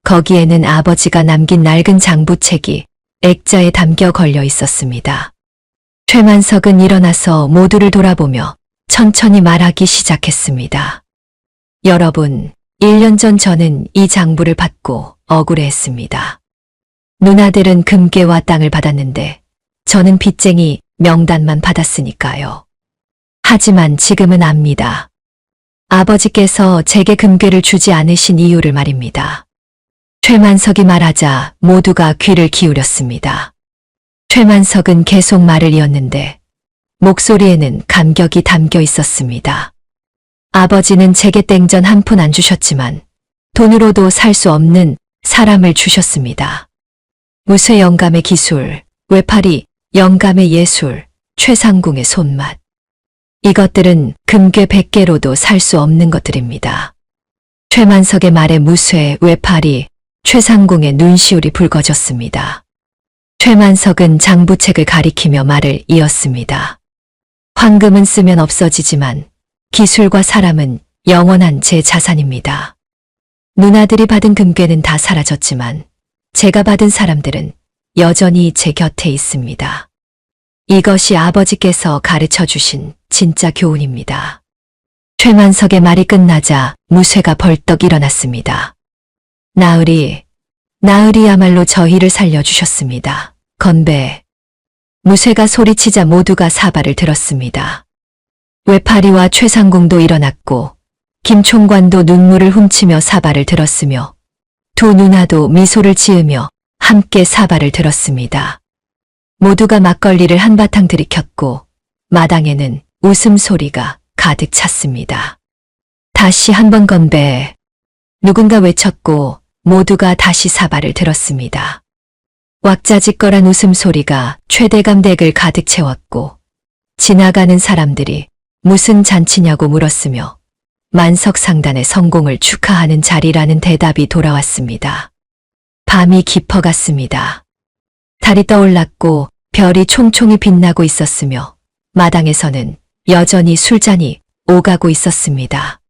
거기에는 아버지가 남긴 낡은 장부책이 액자에 담겨 걸려 있었습니다. 최만석은 일어나서 모두를 돌아보며 천천히 말하기 시작했습니다. 여러분, 1년 전 저는 이 장부를 받고 억울해했습니다. 누나들은 금괴와 땅을 받았는데 저는 빚쟁이 명단만 받았으니까요. 하지만 지금은 압니다. 아버지께서 제게 금괴를 주지 않으신 이유를 말입니다. 최만석이 말하자 모두가 귀를 기울였습니다. 최만석은 계속 말을 이었는데 목소리에는 감격이 담겨 있었습니다. 아버지는 제게 땡전 한 푼 안 주셨지만 돈으로도 살 수 없는 사람을 주셨습니다. 무쇠 영감의 기술, 외파리, 영감의 예술, 최상궁의 손맛. 이것들은 금괴 100개로도 살 수 없는 것들입니다. 최만석의 말에 무쇠, 외파리, 최상궁의 눈시울이 붉어졌습니다. 최만석은 장부책을 가리키며 말을 이었습니다. 황금은 쓰면 없어지지만 기술과 사람은 영원한 제 자산입니다. 누나들이 받은 금괴는 다 사라졌지만 제가 받은 사람들은 여전히 제 곁에 있습니다. 이것이 아버지께서 가르쳐 주신 진짜 교훈입니다. 최만석의 말이 끝나자 무쇠가 벌떡 일어났습니다. 나으리야말로 저희를 살려주셨습니다. 건배. 무쇠가 소리치자 모두가 사발을 들었습니다. 외파리와 최상궁도 일어났고 김 총관도 눈물을 훔치며 사발을 들었으며 두 누나도 미소를 지으며 함께 사발을 들었습니다. 모두가 막걸리를 한바탕 들이켰고 마당에는 웃음소리가 가득 찼습니다. 다시 한번 건배. 누군가 외쳤고 모두가 다시 사발을 들었습니다. 왁자지껄한 웃음소리가 최대감 댁을 가득 채웠고 지나가는 사람들이 무슨 잔치냐고 물었으며 만석상단의 성공을 축하하는 자리라는 대답이 돌아왔습니다. 밤이 깊어갔습니다. 달이 떠올랐고 별이 총총히 빛나고 있었으며 마당에서는 여전히 술잔이 오가고 있었습니다.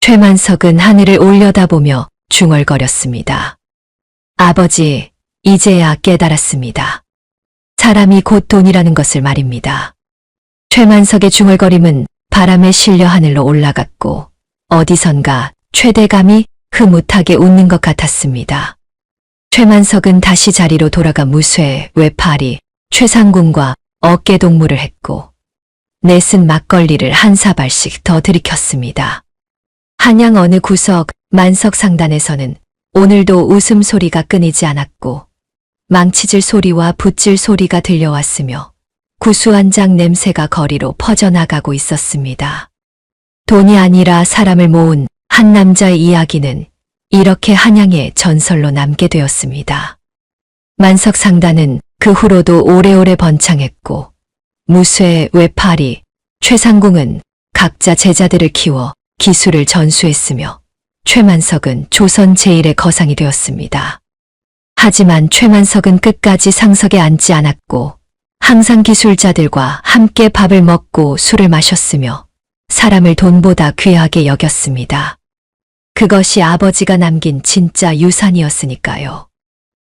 최만석은 하늘을 올려다보며 중얼거렸습니다. 아버지, 이제야 깨달았습니다. 사람이 곧 돈이라는 것을 말입니다. 최만석의 중얼거림은 바람에 실려 하늘로 올라갔고 어디선가 최대감이 흐뭇하게 웃는 것 같았습니다. 최만석은 다시 자리로 돌아가 무쇠, 외파리, 최상궁과 어깨 동무를 했고 넷은 막걸리를 한 사발씩 더 들이켰습니다. 한양 어느 구석 만석상단에서는 오늘도 웃음소리가 끊이지 않았고 망치질 소리와 붓질 소리가 들려왔으며 구수한 장 냄새가 거리로 퍼져나가고 있었습니다. 돈이 아니라 사람을 모은 한 남자의 이야기는 이렇게 한양의 전설로 남게 되었습니다. 만석상단은 그 후로도 오래오래 번창했고 무쇠, 외파리, 최상궁은 각자 제자들을 키워 기술을 전수했으며 최만석은 조선 제1의 거상이 되었습니다. 하지만 최만석은 끝까지 상석에 앉지 않았고 항상 기술자들과 함께 밥을 먹고 술을 마셨으며 사람을 돈보다 귀하게 여겼습니다. 그것이 아버지가 남긴 진짜 유산이었으니까요.